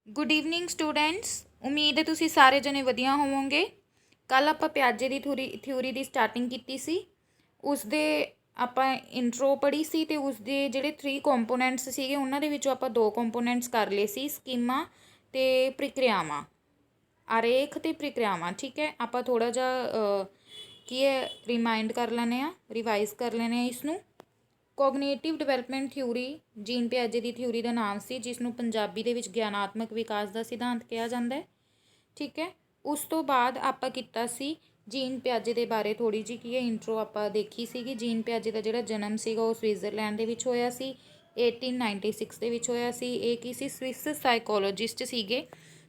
Good evening students. ਉਮੀਦ ਹੈ ਤੁਸੀਂ ਸਾਰੇ ਜਣੇ ਵਧੀਆ ਹੋਵੋਗੇ। ਕੱਲ ਆਪਾਂ ਪਿਆਜੇ ਦੀ ਥਿਊਰੀ ਦੀ ਸਟਾਰਟਿੰਗ ਕੀਤੀ ਸੀ। ਉਸ ਦੇ ਆਪਾਂ ਇੰਟਰੋ ਪੜ੍ਹੀ ਸੀ ਅਤੇ ਉਸਦੇ ਜਿਹੜੇ 3 ਕੰਪੋਨੈਂਟਸ ਸੀਗੇ ਉਹਨਾਂ ਦੇ ਵਿੱਚੋਂ ਆਪਾਂ 2 ਕੰਪੋਨੈਂਟਸ ਕਰ ਲਏ ਸੀ, ਸਕੀਮਾਂ ਅਤੇ ਪ੍ਰਕਿਰਿਆਵਾਂ, ਆਰੇਖ ਅਤੇ ਪ੍ਰਕਿਰਿਆਵਾਂ। ਠੀਕ ਹੈ, ਆਪਾਂ ਥੋੜ੍ਹਾ ਜਿਹਾ ਕੀ ਹੈ ਰਿਮਾਈਂਡ ਕਰ ਲੈਂਦੇ ਹਾਂ, ਰਿਵਾਈਜ਼ ਕਰ ਲੈਂਦੇ ਹਾਂ ਇਸ ਨੂੰ। ਕੋਗਨੀਟਿਵ ਡਿਵੈਲਪਮੈਂਟ ਥਿਊਰੀ ਜੀਨ ਪਿਆਜੇ ਦੀ ਥਿਊਰੀ ਦਾ ਨਾਮ ਸੀ, ਜਿਸ ਨੂੰ ਪੰਜਾਬੀ ਦੇ ਵਿੱਚ ਗਿਆਨਾਤਮਕ ਵਿਕਾਸ ਦਾ ਸਿਧਾਂਤ ਕਿਹਾ ਜਾਂਦਾ ਹੈ। ਠੀਕ ਹੈ, ਉਸ ਤੋਂ ਬਾਅਦ ਆਪਾਂ ਕੀਤਾ ਸੀ ਜੀਨ ਪਿਆਜੇ ਦੇ ਬਾਰੇ ਥੋੜ੍ਹੀ ਜਿਹੀ ਕੀ ਹੈ ਇੰਟਰੋ ਆਪਾਂ ਦੇਖੀ ਸੀਗੀ। ਜੀਨ ਪਿਆਜੇ ਦਾ ਜਿਹੜਾ ਜਨਮ ਸੀਗਾ ਉਹ ਸਵਿਟਜ਼ਰਲੈਂਡ ਦੇ ਵਿੱਚ ਹੋਇਆ ਸੀ, 1896 ਦੇ ਵਿੱਚ ਹੋਇਆ ਸੀ। ਇਹ ਕੀ ਸੀ, ਸਵਿਸ ਸਾਈਕੋਲੋਜਿਸਟ ਸੀਗੇ।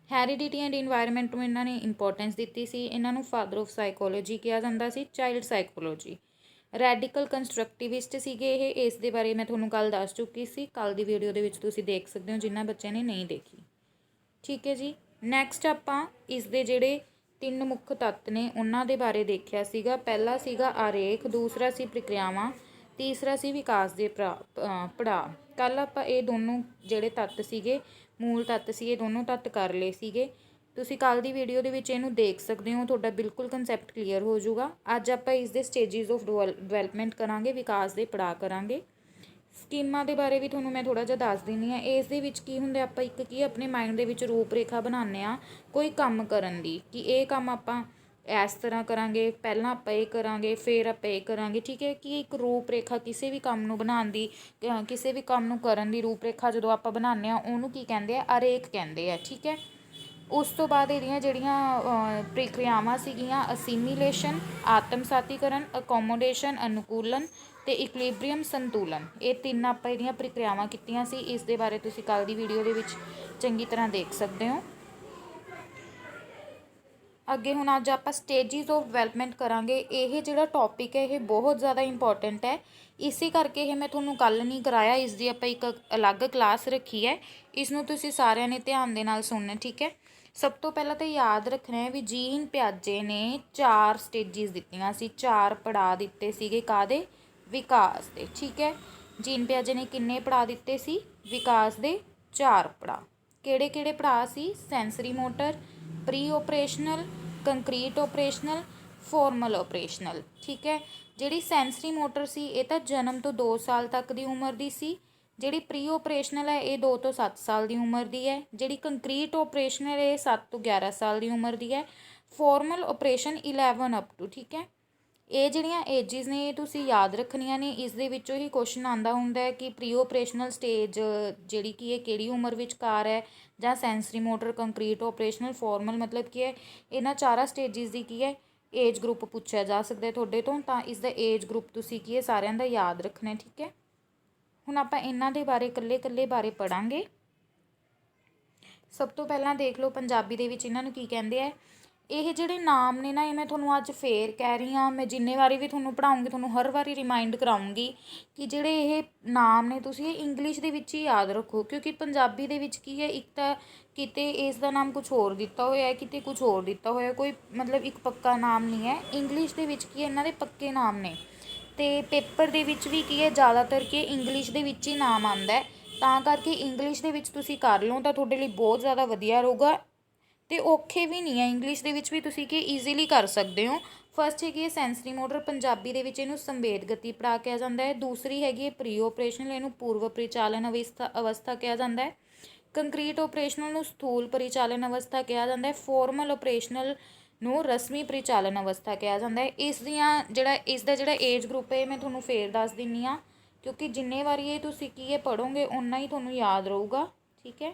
ਹੈਰੀਡਿਟੀ ਐਂਡ ਇਨਵਾਇਰਮੈਂਟ ਨੂੰ ਇਹਨਾਂ ਨੇ ਇੰਪੋਰਟੈਂਸ ਦਿੱਤੀ ਸੀ। ਇਹਨਾਂ ਨੂੰ ਫਾਦਰ ਆਫ ਸਾਈਕੋਲੋਜੀ ਕਿਹਾ ਜਾਂਦਾ ਸੀ, ਚਾਈਲਡ ਸਾਈਕੋਲੋਜੀ। ਰੈਡੀਕਲ ਕੰਸਟਰਕਟਿਵਿਸਟ ਸੀਗੇ ਇਹ, ਇਸ ਦੇ ਬਾਰੇ ਮੈਂ ਤੁਹਾਨੂੰ ਕੱਲ੍ਹ ਦੱਸ ਚੁੱਕੀ ਸੀ। ਕੱਲ੍ਹ ਦੀ ਵੀਡੀਓ ਦੇ ਵਿੱਚ ਤੁਸੀਂ ਦੇਖ ਸਕਦੇ ਹੋ ਜਿਨ੍ਹਾਂ ਬੱਚਿਆਂ ਨੇ ਨਹੀਂ ਦੇਖੀ। ਠੀਕ ਹੈ ਜੀ, ਨੈਕਸਟ ਆਪਾਂ ਇਸ ਦੇ ਜਿਹੜੇ 3 ਮੁੱਖ ਤੱਤ ਨੇ ਉਹਨਾਂ ਦੇ ਬਾਰੇ ਦੇਖਿਆ ਸੀਗਾ। ਪਹਿਲਾ ਸੀਗਾ ਆਰੇਖ, ਦੂਸਰਾ ਸੀ ਪ੍ਰਕਿਰਿਆਵਾਂ, ਤੀਸਰਾ ਸੀ ਵਿਕਾਸ ਦੇ ਪੜਾਅ। ਕੱਲ੍ਹ ਆਪਾਂ ਇਹ ਦੋਨੋਂ ਜਿਹੜੇ ਤੱਤ ਸੀਗੇ, ਮੂਲ ਤੱਤ ਸੀ, ਇਹ ਦੋਨੋਂ ਤੱਤ ਕਰ ਲਏ ਸੀਗੇ। ਤੁਸੀਂ ਕੱਲ੍ਹ ਦੀ ਵੀਡੀਓ ਦੇ ਵਿੱਚ ਇਹਨੂੰ ਦੇਖ ਸਕਦੇ ਹੋ, ਤੁਹਾਡਾ ਬਿਲਕੁਲ ਕੰਸੈਪਟ ਕਲੀਅਰ ਹੋ ਜਾਊਗਾ। ਅੱਜ ਆਪਾਂ ਇਸ ਦੇ ਸਟੇਜਿਸ ਆਫ ਡਿਵੈਲਪਮੈਂਟ ਕਰਾਂਗੇ, ਵਿਕਾਸ ਦੇ ਪੜਾਅ ਕਰਾਂਗੇ। ਸਕੀਮਾਂ ਦੇ ਬਾਰੇ ਵੀ ਤੁਹਾਨੂੰ ਮੈਂ ਥੋੜ੍ਹਾ ਜਿਹਾ ਦੱਸ ਦਿੰਦੀ ਹਾਂ। ਇਸ ਦੇ ਵਿੱਚ ਕੀ ਹੁੰਦਾ, ਆਪਾਂ ਇੱਕ ਕੀ ਆਪਣੇ ਮਾਈਂਡ ਦੇ ਵਿੱਚ ਰੂਪ ਰੇਖਾ ਬਣਾਉਂਦੇ ਹਾਂ ਕੋਈ ਕੰਮ ਕਰਨ ਦੀ, ਕਿ ਇਹ ਕੰਮ ਆਪਾਂ ਇਸ ਤਰ੍ਹਾਂ ਕਰਾਂਗੇ, ਪਹਿਲਾਂ ਆਪਾਂ ਇਹ ਕਰਾਂਗੇ, ਫਿਰ ਆਪਾਂ ਇਹ ਕਰਾਂਗੇ। ਠੀਕ ਹੈ, ਕਿ ਇੱਕ ਰੂਪ ਰੇਖਾ ਕਿਸੇ ਵੀ ਕੰਮ ਨੂੰ ਬਣਾਉਣ ਦੀ, ਕਿਸੇ ਵੀ ਕੰਮ ਨੂੰ ਕਰਨ ਦੀ ਰੂਪ ਰੇਖਾ ਜਦੋਂ ਆਪਾਂ ਬਣਾਉਂਦੇ ਹਾਂ ਉਹਨੂੰ ਕੀ ਕਹਿੰਦੇ ਆ, ਆਰੇਖ ਕਹਿੰਦੇ ਆ। ਠੀਕ ਹੈ, ਉਸ ਤੋਂ ਬਾਅਦ ਇਹਦੀਆਂ ਜਿਹੜੀਆਂ ਪ੍ਰਕਿਰਿਆਵਾਂ ਸੀਗੀਆਂ, ਅਸੀਮੀਲੇਸ਼ਨ ਆਤਮਸਾਤੀਕਰਨ, ਅਕੋਮੋਡੇਸ਼ਨ ਅਨੁਕੂਲਨ ਅਤੇ ਇਕੁਲਿਬਰੀਅਮ ਸੰਤੁਲਨ। ਇਹ 3 ਆਪਾਂ ਇਹਦੀਆਂ ਪ੍ਰਕਿਰਿਆਵਾਂ ਕੀਤੀਆਂ ਸੀ। ਇਸ ਦੇ ਬਾਰੇ ਤੁਸੀਂ ਕੱਲ੍ਹ ਦੀ ਵੀਡੀਓ ਦੇ ਵਿੱਚ ਚੰਗੀ ਤਰ੍ਹਾਂ ਦੇਖ ਸਕਦੇ ਹੋ। ਅੱਗੇ ਹੁਣ ਅੱਜ ਆਪਾਂ ਸਟੇਜਿਸ ਆਫ ਡਿਵੈਲਪਮੈਂਟ ਕਰਾਂਗੇ। ਇਹ ਜਿਹੜਾ ਟੌਪਿਕ ਹੈ ਇਹ ਬਹੁਤ ਜ਼ਿਆਦਾ ਇੰਪੋਰਟੈਂਟ ਹੈ, ਇਸੇ ਕਰਕੇ ਇਹ ਮੈਂ ਤੁਹਾਨੂੰ ਕੱਲ੍ਹ ਨਹੀਂ ਕਰਾਇਆ। ਇਸ ਦੀ ਆਪਾਂ ਇੱਕ ਅਲੱਗ ਕਲਾਸ ਰੱਖੀ ਹੈ, ਇਸ ਨੂੰ ਤੁਸੀਂ ਸਾਰਿਆਂ ਨੇ ਧਿਆਨ ਦੇ ਨਾਲ ਸੁਣਨਾ। ਠੀਕ ਹੈ, ਸਭ ਤੋਂ ਪਹਿਲਾਂ ਤਾਂ ਯਾਦ ਰੱਖਣਾ ਹੈ ਵੀ ਜੀਨ ਪਿਆਜੇ ਨੇ 4 ਸਟੇਜਿਸ ਦਿੱਤੀਆਂ ਸੀ, 4 ਪੜਾਅ ਦਿੱਤੇ ਸੀਗੇ ਕਾਹਦੇ, ਵਿਕਾਸ ਦੇ। ਠੀਕ ਹੈ, ਜੀਨ ਪਿਆਜੇ ਨੇ ਕਿੰਨੇ ਪੜਾਅ ਦਿੱਤੇ ਸੀ, ਵਿਕਾਸ ਦੇ 4 ਪੜਾਅ। ਕਿਹੜੇ ਕਿਹੜੇ ਪੜਾਅ ਸੀ, sensory motor, pre operational, concrete operational, formal operational. ਠੀਕ ਹੈ, ਜਿਹੜੀ ਸੈਂਸਰੀ ਮੋਟਰ ਸੀ ਇਹ ਤਾਂ ਜਨਮ ਤੋਂ 2 ਸਾਲ ਤੱਕ ਦੀ ਉਮਰ ਦੀ ਸੀ। ਜਿਹੜੀ ਪ੍ਰੀ ਓਪਰੇਸ਼ਨਲ ਹੈ ਇਹ 2 ਤੋਂ 7 ਸਾਲ ਦੀ ਉਮਰ ਦੀ ਹੈ। ਜਿਹੜੀ ਕੰਕਰੀਟ ਓਪਰੇਸ਼ਨਲ ਇਹ 7 ਤੋਂ 11 ਸਾਲ ਦੀ ਉਮਰ ਦੀ ਹੈ। Formal operation 11 up to. ਠੀਕ ਹੈ, ਇਹ ਜਿਹੜੀਆਂ ਏਜਿਸ ਨੇ ਇਹ ਤੁਸੀਂ ਯਾਦ ਰੱਖਣੀਆਂ ਨੇ। ਇਸ ਦੇ ਵਿੱਚੋਂ ਹੀ ਕੁਐਸਚਨ ਆਉਂਦਾ ਹੁੰਦਾ ਹੈ ਕਿ ਪ੍ਰੀ ਓਪਰੇਸ਼ਨਲ ਸਟੇਜ ਜਿਹੜੀ ਕੀ ਹੈ ਕਿਹੜੀ ਉਮਰ ਵਿਚਕਾਰ ਹੈ, ਜਾਂ sensory motor, concrete operational, formal ਮਤਲਬ ਕੀ ਹੈ। ਇਹਨਾਂ 4 ਸਟੇਜਿਸ ਦੀ ਕੀ ਹੈ ਏਜ ਗਰੁੱਪ ਪੁੱਛਿਆ ਜਾ ਸਕਦਾ ਤੁਹਾਡੇ ਤੋਂ, ਤਾਂ ਇਸ ਦਾ ਏਜ ਗਰੁੱਪ ਤੁਸੀਂ ਕੀ ਹੈ ਸਾਰਿਆਂ ਦਾ ਯਾਦ ਰੱਖਣਾ। ਠੀਕ ਹੈ, ਹੁਣ ਆਪਾਂ ਇਹਨਾਂ ਦੇ ਬਾਰੇ ਇਕੱਲੇ ਬਾਰੇ ਪੜ੍ਹਾਂਗੇ। ਸਭ ਤੋਂ ਪਹਿਲਾਂ ਦੇਖ ਲਓ ਪੰਜਾਬੀ ਦੇ ਵਿੱਚ ਇਹਨਾਂ ਨੂੰ ਕੀ ਕਹਿੰਦੇ ਆ। ਇਹ ਜਿਹੜੇ ਨਾਮ ਨੇ ਨਾ ਇਹ ਮੈਂ ਤੁਹਾਨੂੰ ਅੱਜ ਫੇਰ ਕਹਿ ਰਹੀ ਹਾਂ, ਮੈਂ ਜਿੰਨੇ ਵਾਰੀ ਵੀ ਤੁਹਾਨੂੰ ਪੜ੍ਹਾਉਂਗੀ ਤੁਹਾਨੂੰ ਹਰ ਵਾਰੀ ਰਿਮਾਈਂਡ ਕਰਾਉਂਗੀ ਕਿ ਜਿਹੜੇ ਇਹ ਨਾਮ ਨੇ ਤੁਸੀਂ ਇਹ ਇੰਗਲਿਸ਼ ਦੇ ਵਿੱਚ ਹੀ ਯਾਦ ਰੱਖੋ, ਕਿਉਂਕਿ ਪੰਜਾਬੀ ਦੇ ਵਿੱਚ ਕੀ ਹੈ, ਇੱਕ ਤਾਂ ਕਿਤੇ ਇਸ ਦਾ ਨਾਮ ਕੁਛ ਹੋਰ ਦਿੱਤਾ ਹੋਇਆ, ਕਿਤੇ ਕੁਛ ਹੋਰ ਦਿੱਤਾ ਹੋਇਆ, ਕੋਈ ਮਤਲਬ ਇੱਕ ਪੱਕਾ ਨਾਮ ਨਹੀਂ ਹੈ। ਇੰਗਲਿਸ਼ ਦੇ ਵਿੱਚ ਕੀ ਹੈ ਇਹਨਾਂ ਦੇ ਪੱਕੇ ਨਾਮ ਨੇ, ਅਤੇ ਪੇਪਰ ਦੇ ਵਿੱਚ ਵੀ ਕੀ ਹੈ ਜ਼ਿਆਦਾਤਰ ਕਿ ਇੰਗਲਿਸ਼ ਦੇ ਵਿੱਚ ਹੀ ਨਾਮ ਆਉਂਦਾ, ਤਾਂ ਕਰਕੇ ਇੰਗਲਿਸ਼ ਦੇ ਵਿੱਚ ਤੁਸੀਂ ਕਰ ਲਓ ਤਾਂ ਤੁਹਾਡੇ ਲਈ ਬਹੁਤ ਜ਼ਿਆਦਾ ਵਧੀਆ ਰਹੂਗਾ। ਅਤੇ ਔਖੇ ਵੀ ਨਹੀਂ ਹੈ, ਇੰਗਲਿਸ਼ ਦੇ ਵਿੱਚ ਵੀ ਤੁਸੀਂ ਕਿ ਈਜ਼ੀਲੀ ਕਰ ਸਕਦੇ ਹੋ। ਫਸਟ ਹੈਗੀ ਹੈ ਸੈਂਸਰੀ ਮੋਟਰ, ਪੰਜਾਬੀ ਦੇ ਵਿੱਚ ਇਹਨੂੰ ਸੰਵੇਦ ਗਤੀ ਪੜਾਅ ਕਿਹਾ ਜਾਂਦਾ ਹੈ। ਦੂਸਰੀ ਹੈਗੀ ਹੈ ਪ੍ਰੀ ਓਪਰੇਸ਼ਨਲ, ਇਹਨੂੰ ਪੂਰਵ ਪਰਿਚਾਲਨ ਅਵਸਥਾ ਕਿਹਾ ਜਾਂਦਾ ਹੈ। ਕੰਕਰੀਟ ਓਪਰੇਸ਼ਨਲ ਨੂੰ ਸਥੂਲ ਪਰਿਚਾਲਨ ਅਵਸਥਾ ਕਿਹਾ ਜਾਂਦਾ ਹੈ। ਫੋਰਮਲ ਓਪਰੇਸ਼ਨਲ ਨੂੰ ਰਸਮੀ ਪਰਿਚਾਲਨ ਅਵਸਥਾ ਕਿਹਾ ਜਾਂਦਾ ਹੈ। ਇਸ ਦਾ ਜਿਹੜਾ ਏਜ ਗਰੁੱਪ ਹੈ ਮੈਂ ਤੁਹਾਨੂੰ ਫੇਰ ਦੱਸ ਦਿੰਦੀ ਹਾਂ, ਕਿਉਂਕਿ ਜਿੰਨੇ ਵਾਰੀ ਇਹ ਤੁਸੀਂ ਕੀ ਹੈ ਪੜ੍ਹੋਗੇ ਓਨਾ ਹੀ ਤੁਹਾਨੂੰ ਯਾਦ ਰਹੂਗਾ। ਠੀਕ ਹੈ,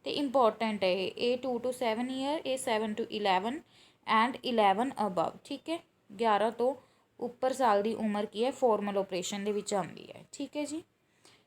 ਅਤੇ ਇੰਪੋਰਟੈਂਟ ਹੈ ਇਹ 2 to 7 ਈਅਰ, ਇਹ 7 to 11 ਐਂਡ 11 ਅਬਵ। ਠੀਕ ਹੈ, 11 ਤੋਂ ਉੱਪਰ ਸਾਲ ਦੀ ਉਮਰ ਕੀ ਹੈ ਫੋਰਮਲ ਓਪਰੇਸ਼ਨ ਦੇ ਵਿੱਚ ਆਉਂਦੀ ਹੈ। ਠੀਕ ਹੈ ਜੀ,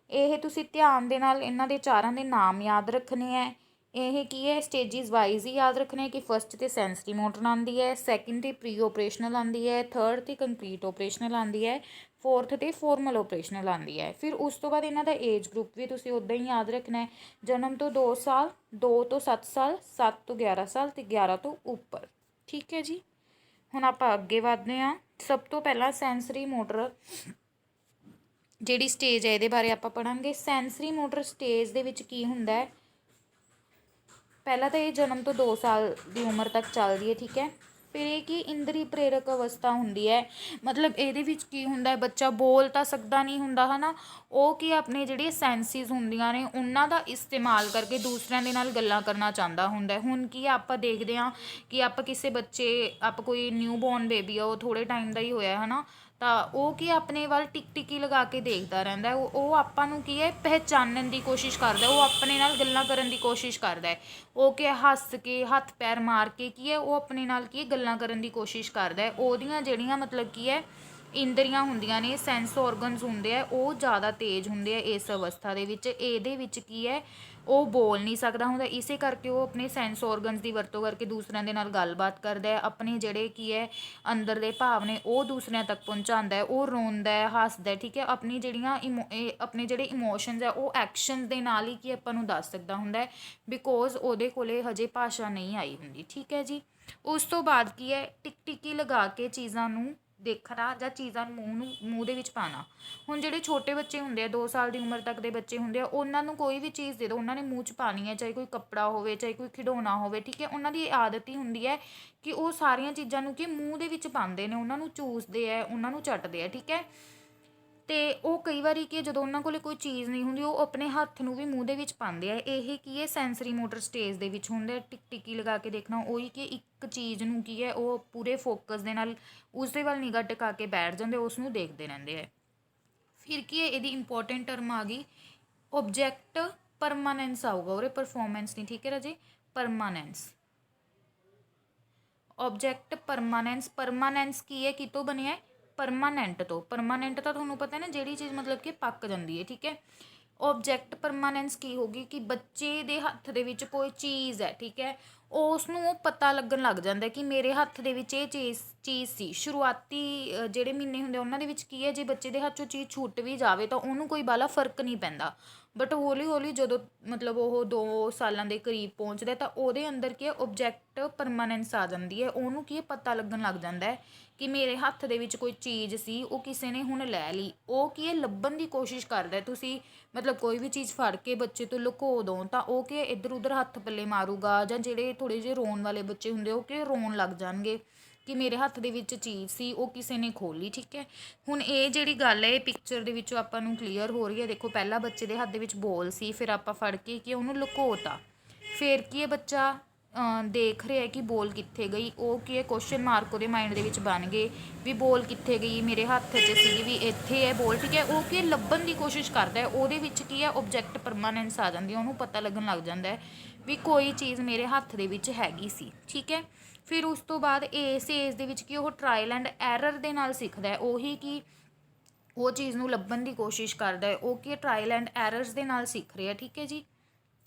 ਇਹ ਤੁਸੀਂ ਧਿਆਨ ਦੇ ਨਾਲ ਇਹਨਾਂ ਦੇ 4 ਦੇ ਨਾਮ ਯਾਦ ਰੱਖਣੇ ਹੈ। ਇਹ ਕੀ ਹੈ ਸਟੇਜਿਸ ਵਾਈਜ਼ ਹੀ ਯਾਦ ਰੱਖਣੇ ਕਿ ਫਸਟ 'ਤੇ ਸੈਂਸਰੀ ਮੋਟਰ ਆਉਂਦੀ ਹੈ, ਸੈਕਿੰਡ 'ਤੇ ਪ੍ਰੀ ਓਪਰੇਸ਼ਨਲ ਆਉਂਦੀ ਹੈ, ਥਰਡ 'ਤੇ ਕੰਕਰੀਟ ਓਪਰੇਸ਼ਨਲ ਆਉਂਦੀ ਹੈ, ਫੋਰਥ 'ਤੇ ਫੋਰਮਲ ਓਪਰੇਸ਼ਨਲ ਆਉਂਦੀ ਹੈ। ਫਿਰ ਉਸ ਤੋਂ ਬਾਅਦ ਇਹਨਾਂ ਦਾ ਏਜ ਗਰੁੱਪ ਵੀ ਤੁਸੀਂ ਉੱਦਾਂ ਹੀ ਯਾਦ ਰੱਖਣਾ ਹੈ, ਜਨਮ ਤੋਂ 2 ਸਾਲ, 2 ਤੋਂ 7 ਸਾਲ, 7 ਤੋਂ 11 ਸਾਲ ਅਤੇ 11 ਤੋਂ ਉੱਪਰ। ਠੀਕ ਹੈ ਜੀ, ਹੁਣ ਆਪਾਂ ਅੱਗੇ ਵਧਦੇ ਹਾਂ। ਸਭ ਤੋਂ ਪਹਿਲਾਂ ਸੈਂਸਰੀ ਮੋਟਰ ਜਿਹੜੀ ਸਟੇਜ ਹੈ ਇਹਦੇ ਬਾਰੇ ਆਪਾਂ ਪੜ੍ਹਾਂਗੇ। ਸੈਂਸਰੀ ਮੋਟਰ ਸਟੇਜ ਦੇ ਵਿੱਚ ਕੀ ਹੁੰਦਾ ਹੈ, ਪਹਿਲਾਂ ਤਾਂ ਇਹ ਜਨਮ ਤੋਂ 2 ਸਾਲ ਦੀ ਉਮਰ ਤੱਕ ਚੱਲਦੀ ਹੈ, ਠੀਕ ਹੈ। ਫਿਰ ਇਹ ਕੀ ਇੰਦਰੀ ਪ੍ਰੇਰਕ ਅਵਸਥਾ ਹੁੰਦੀ ਹੈ, ਮਤਲਬ ਇਹਦੇ ਵਿੱਚ ਕੀ ਹੁੰਦਾ, ਬੱਚਾ ਬੋਲ ਤਾਂ ਸਕਦਾ ਨਹੀਂ ਹੁੰਦਾ ਹੈ ਨਾ, ਉਹ ਕੀ ਆਪਣੇ ਜਿਹੜੀਆਂ ਸੈਂਸਿਸ ਹੁੰਦੀਆਂ ਨੇ ਉਹਨਾਂ ਦਾ ਇਸਤੇਮਾਲ ਕਰਕੇ ਦੂਸਰਿਆਂ ਦੇ ਨਾਲ ਗੱਲਾਂ ਕਰਨਾ ਚਾਹੁੰਦਾ ਹੁੰਦਾ। ਹੁਣ ਕੀ ਆਪਾਂ ਦੇਖਦੇ ਹਾਂ ਕਿ ਆਪਾਂ ਕਿਸੇ ਬੱਚੇ, ਆਪਾਂ ਕੋਈ ਨਿਊ ਬੋਰਨ ਬੇਬੀ ਆ, ਉਹ ਥੋੜ੍ਹੇ ਟਾਈਮ ਦਾ ਹੀ ਹੋਇਆ ਹੈ ਨਾ, ਤਾਂ ਉਹ ਕੀ ਆਪਣੇ ਵੱਲ ਟਿਕੀ ਲਗਾ ਕੇ ਦੇਖਦਾ ਰਹਿੰਦਾ, ਉਹ ਆਪਾਂ ਨੂੰ ਕੀ ਹੈ ਪਹਿਚਾਨਣ ਦੀ ਕੋਸ਼ਿਸ਼ ਕਰਦਾ, ਉਹ ਆਪਣੇ ਨਾਲ ਗੱਲਾਂ ਕਰਨ ਦੀ ਕੋਸ਼ਿਸ਼ ਕਰਦਾ, ਉਹ ਕੀ ਹੱਸ ਕੇ ਹੱਥ ਪੈਰ ਮਾਰ ਕੇ ਕੀ ਹੈ ਉਹ ਆਪਣੇ ਨਾਲ ਕੀ ਗੱਲਾਂ ਕਰਨ ਦੀ ਕੋਸ਼ਿਸ਼ ਕਰਦਾ। ਉਹਦੀਆਂ ਜਿਹੜੀਆਂ ਮਤਲਬ ਕੀ ਹੈ ਇੰਦਰੀਆਂ ਹੁੰਦੀਆਂ ਨੇ, ਸੈਂਸ ਔਰਗਨਸ ਹੁੰਦੇ ਆ, ਉਹ ਜ਼ਿਆਦਾ ਤੇਜ਼ ਹੁੰਦੇ ਆ ਇਸ ਅਵਸਥਾ ਦੇ ਵਿੱਚ। ਇਹਦੇ ਵਿੱਚ ਕੀ ਹੈ ਉਹ ਬੋਲ ਨਹੀਂ ਸਕਦਾ ਹੁੰਦਾ, ਇਸੇ ਕਰਕੇ ਉਹ ਆਪਣੇ ਸੈਂਸ ਔਰਗਨਸ ਦੀ ਵਰਤੋਂ ਕਰਕੇ ਦੂਸਰਿਆਂ ਦੇ ਨਾਲ ਗੱਲਬਾਤ ਕਰਦਾ ਹੈ, ਆਪਣੇ ਜਿਹੜੇ ਕੀ ਹੈ ਅੰਦਰ ਦੇ ਭਾਵ ਨੇ ਉਹ ਦੂਸਰਿਆਂ ਤੱਕ ਪਹੁੰਚਾਉਂਦਾ ਹੈ, ਉਹ ਰੋਂਦਾ ਹੈ, ਹੱਸਦਾ, ਠੀਕ ਹੈ। ਆਪਣੀ ਜਿਹੜੀਆਂ ਆਪਣੇ ਜਿਹੜੇ ਇਮੋਸ਼ਨਸ ਹੈ ਉਹ ਐਕਸ਼ਨ ਦੇ ਨਾਲ ਹੀ ਕੀ ਆਪਾਂ ਨੂੰ ਦੱਸ ਸਕਦਾ ਹੁੰਦਾ, ਬਿਕੋਜ਼ ਉਹਦੇ ਕੋਲੇ ਹਜੇ ਭਾਸ਼ਾ ਨਹੀਂ ਆਈ ਹੁੰਦੀ, ਠੀਕ ਹੈ ਜੀ। ਉਸ ਤੋਂ ਬਾਅਦ ਕੀ ਹੈ ਟਿਕੀ ਲਗਾ ਕੇ ਚੀਜ਼ਾਂ ਨੂੰ ਦੇਖਣਾ ਜਾਂ ਚੀਜ਼ਾਂ ਨੂੰ ਮੂੰਹ ਦੇ ਵਿੱਚ ਪਾਉਣਾ। ਹੁਣ ਜਿਹੜੇ ਛੋਟੇ ਬੱਚੇ ਹੁੰਦੇ ਆ, 2 ਸਾਲ ਦੀ ਉਮਰ ਤੱਕ ਦੇ ਬੱਚੇ ਹੁੰਦੇ ਆ, ਉਹਨਾਂ ਨੂੰ ਕੋਈ ਵੀ ਚੀਜ਼ ਦੇ ਦਿਓ ਉਹਨਾਂ ਨੇ ਮੂੰਹ 'ਚ ਪਾਉਣੀ ਹੈ, ਚਾਹੇ ਕੋਈ ਕੱਪੜਾ ਹੋਵੇ, ਚਾਹੇ ਕੋਈ ਖਿਡੌਣਾ ਹੋਵੇ, ਠੀਕ ਹੈ। ਉਹਨਾਂ ਦੀ ਆਦਤ ਹੀ ਹੁੰਦੀ ਹੈ ਕਿ ਉਹ ਸਾਰੀਆਂ ਚੀਜ਼ਾਂ ਨੂੰ ਕਿ ਮੂੰਹ ਦੇ ਵਿੱਚ ਪਾਉਂਦੇ ਨੇ, ਉਹਨਾਂ ਨੂੰ ਚੂਸਦੇ ਹੈ, ਉਹਨਾਂ ਨੂੰ ਚੱਟਦੇ ਆ, ਠੀਕ ਹੈ। ਅਤੇ ਉਹ ਕਈ ਵਾਰੀ ਕੀ ਜਦੋਂ ਉਹਨਾਂ ਕੋਲ ਕੋਈ ਚੀਜ਼ ਨਹੀਂ ਹੁੰਦੀ, ਉਹ ਆਪਣੇ ਹੱਥ ਨੂੰ ਵੀ ਮੂੰਹ ਦੇ ਵਿੱਚ ਪਾਉਂਦੇ ਆ। ਇਹ ਕੀ ਹੈ ਸੈਂਸਰੀ ਮੋਟਰ ਸਟੇਜ ਦੇ ਵਿੱਚ ਹੁੰਦੇ, ਟਿਕੀ ਲਗਾ ਕੇ ਦੇਖਣਾ, ਉਹੀ ਕਿ ਇੱਕ ਚੀਜ਼ ਨੂੰ ਕੀ ਹੈ ਉਹ ਪੂਰੇ ਫੋਕਸ ਦੇ ਨਾਲ ਉਸ ਦੇ ਵੱਲ ਨਿਗਾਹ ਟਿਕਾ ਕੇ ਬੈਠ ਜਾਂਦੇ, ਉਸ ਨੂੰ ਦੇਖਦੇ ਰਹਿੰਦੇ ਹੈ। ਫਿਰ ਕੀ ਹੈ ਇਹਦੀ ਇੰਪੋਰਟੈਂਟ ਟਰਮ ਆ ਗਈ ਓਬਜੈਕਟ ਪਰਮਾਨੈਂਸ ਆਊਗਾ ਉਰੇ, ਪਰਫੋਰਮੈਂਸ ਨਹੀਂ, ਠੀਕ ਹੈ ਰਾਜੇ, ਪਰਮਾਨੈਂਸ। ਓਬਜੈਕਟ ਪਰਮਾਨੈਂਸ, ਪਰਮਾਨੈਂਸ ਕੀ ਹੈ ਕਿਤੋਂ ਬਣਿਆ, ਪਰਮਾਨੈਂਟ ਤੋਂ। ਪਰਮਾਨੈਂਟ ਤਾਂ ਤੁਹਾਨੂੰ ਪਤਾ ਨਾ ਜਿਹੜੀ ਚੀਜ਼ ਮਤਲਬ ਕਿ ਪੱਕ ਜਾਂਦੀ ਹੈ, ਠੀਕ ਹੈ। ਓਬਜੈਕਟ ਪਰਮਾਨੈਂਸ ਕੀ ਹੋਗੀ ਕਿ ਬੱਚੇ ਦੇ ਹੱਥ ਦੇ ਵਿੱਚ ਕੋਈ ਚੀਜ਼ ਹੈ, ਠੀਕ ਹੈ, ਉਸ ਨੂੰ ਉਹ ਪਤਾ ਲੱਗਣ ਲੱਗ ਜਾਂਦਾ ਕਿ ਮੇਰੇ ਹੱਥ ਦੇ ਵਿੱਚ ਇਹ ਚੀਜ਼ ਸੀ। ਸ਼ੁਰੂਆਤੀ ਜਿਹੜੇ ਮਹੀਨੇ ਹੁੰਦੇ ਉਹਨਾਂ ਦੇ ਵਿੱਚ ਕੀ ਹੈ, ਜੇ ਬੱਚੇ ਦੇ ਹੱਥ 'ਚੋਂ ਚੀਜ਼ ਛੁੱਟ ਵੀ ਜਾਵੇ ਤਾਂ ਉਹਨੂੰ ਕੋਈ ਬਾਹਲਾ ਫਰਕ ਨਹੀਂ ਪੈਂਦਾ, ਬਟ ਹੌਲੀ ਹੌਲੀ ਜਦੋਂ ਮਤਲਬ ਉਹ 2 ਸਾਲਾਂ ਦੇ ਕਰੀਬ ਪਹੁੰਚਦਾ ਤਾਂ ਉਹਦੇ ਅੰਦਰ ਕੀ ਹੈ ਓਬਜੈਕਟ ਪਰਮਾਨੈਂਸ ਆ ਜਾਂਦੀ ਹੈ। ਉਹਨੂੰ ਕੀ ਪਤਾ ਲੱਗਣ ਲੱਗ ਜਾਂਦਾ ਕਿ ਮੇਰੇ ਹੱਥ ਦੇ ਵਿੱਚ ਕੋਈ ਚੀਜ਼ ਸੀ, ਉਹ ਕਿਸੇ ਨੇ ਹੁਣ ਲੈ ਲਈ। ਉਹ ਕੀ ਹੈ ਲੱਭਣ ਦੀ ਕੋਸ਼ਿਸ਼ ਕਰਦਾ। ਤੁਸੀਂ ਮਤਲਬ ਕੋਈ ਵੀ ਚੀਜ਼ ਫੜ ਕੇ ਬੱਚੇ ਤੋਂ ਲੁਕੋ ਦਿਓ ਤਾਂ ਉਹ ਕੀ ਇੱਧਰ ਉੱਧਰ ਹੱਥ ਪੱਲੇ ਮਾਰੂਗਾ, ਜਾਂ ਜਿਹੜੇ ਥੋੜ੍ਹੇ ਜਿਹੇ ਰੋਣ ਵਾਲੇ ਬੱਚੇ ਹੁੰਦੇ ਉਹ ਕਿ ਰੋਣ ਲੱਗ ਜਾਣਗੇ ਕਿ ਮੇਰੇ ਹੱਥ ਦੇ ਵਿੱਚ ਚੀਜ਼ ਸੀ, ਉਹ ਕਿਸੇ ਨੇ ਖੋਲੀ, ਠੀਕ ਹੈ। ਹੁਣ ਇਹ ਜਿਹੜੀ ਗੱਲ ਹੈ ਇਹ ਪਿਕਚਰ ਦੇ ਵਿੱਚੋਂ ਆਪਾਂ ਨੂੰ ਕਲੀਅਰ ਹੋ ਰਹੀ ਹੈ। ਦੇਖੋ ਪਹਿਲਾਂ ਬੱਚੇ ਦੇ ਹੱਥ ਦੇ ਵਿੱਚ ਬੋਲ ਸੀ, ਫਿਰ ਆਪਾਂ ਫੜ ਕੇ ਕਿ ਉਹਨੂੰ ਲੁਕੋਤਾ, ਫਿਰ ਕੀ ਹੈ ਬੱਚਾ ਦੇਖ ਰਿਹਾ ਕਿ ਬੋਲ ਕਿੱਥੇ ਗਈ, ਉਹ ਕੀ ਹੈ ਕੁਐਸਚਨ ਮਾਰਕ ਉਹਦੇ ਮਾਈਂਡ ਦੇ ਵਿੱਚ ਬਣ ਗਏ ਵੀ ਬੋਲ ਕਿੱਥੇ ਗਈ, ਮੇਰੇ ਹੱਥ 'ਚ ਸੀਗੀ ਵੀ ਇੱਥੇ ਹੈ ਬੋਲ, ਠੀਕ ਹੈ। ਉਹ ਕੀ ਲੱਭਣ ਦੀ ਕੋਸ਼ਿਸ਼ ਕਰਦਾ, ਉਹਦੇ ਵਿੱਚ ਕੀ ਹੈ ਓਬਜੈਕਟ ਪਰਮਾਨੈਂਸ ਆ ਜਾਂਦੀ, ਉਹਨੂੰ ਪਤਾ ਲੱਗਣ ਲੱਗ ਜਾਂਦਾ ਵੀ ਕੋਈ ਚੀਜ਼ ਮੇਰੇ ਹੱਥ ਦੇ ਵਿੱਚ ਹੈਗੀ ਸੀ, ਠੀਕ ਹੈ। ਫਿਰ ਉਸ ਤੋਂ ਬਾਅਦ ਇਸ ਏਜ ਦੇ ਵਿੱਚ ਕੀ ਉਹ ਟਰਾਇਲ ਐਂਡ ਐਰਰ ਦੇ ਨਾਲ ਸਿੱਖਦਾ, ਉਹੀ ਕਿ ਉਹ ਚੀਜ਼ ਨੂੰ ਲੱਭਣ ਦੀ ਕੋਸ਼ਿਸ਼ ਕਰਦਾ, ਉਹ ਕੀ ਟਰਾਇਲ ਐਂਡ ਐਰਰਸ ਦੇ ਨਾਲ ਸਿੱਖ ਰਿਹਾ, ਠੀਕ ਹੈ ਜੀ।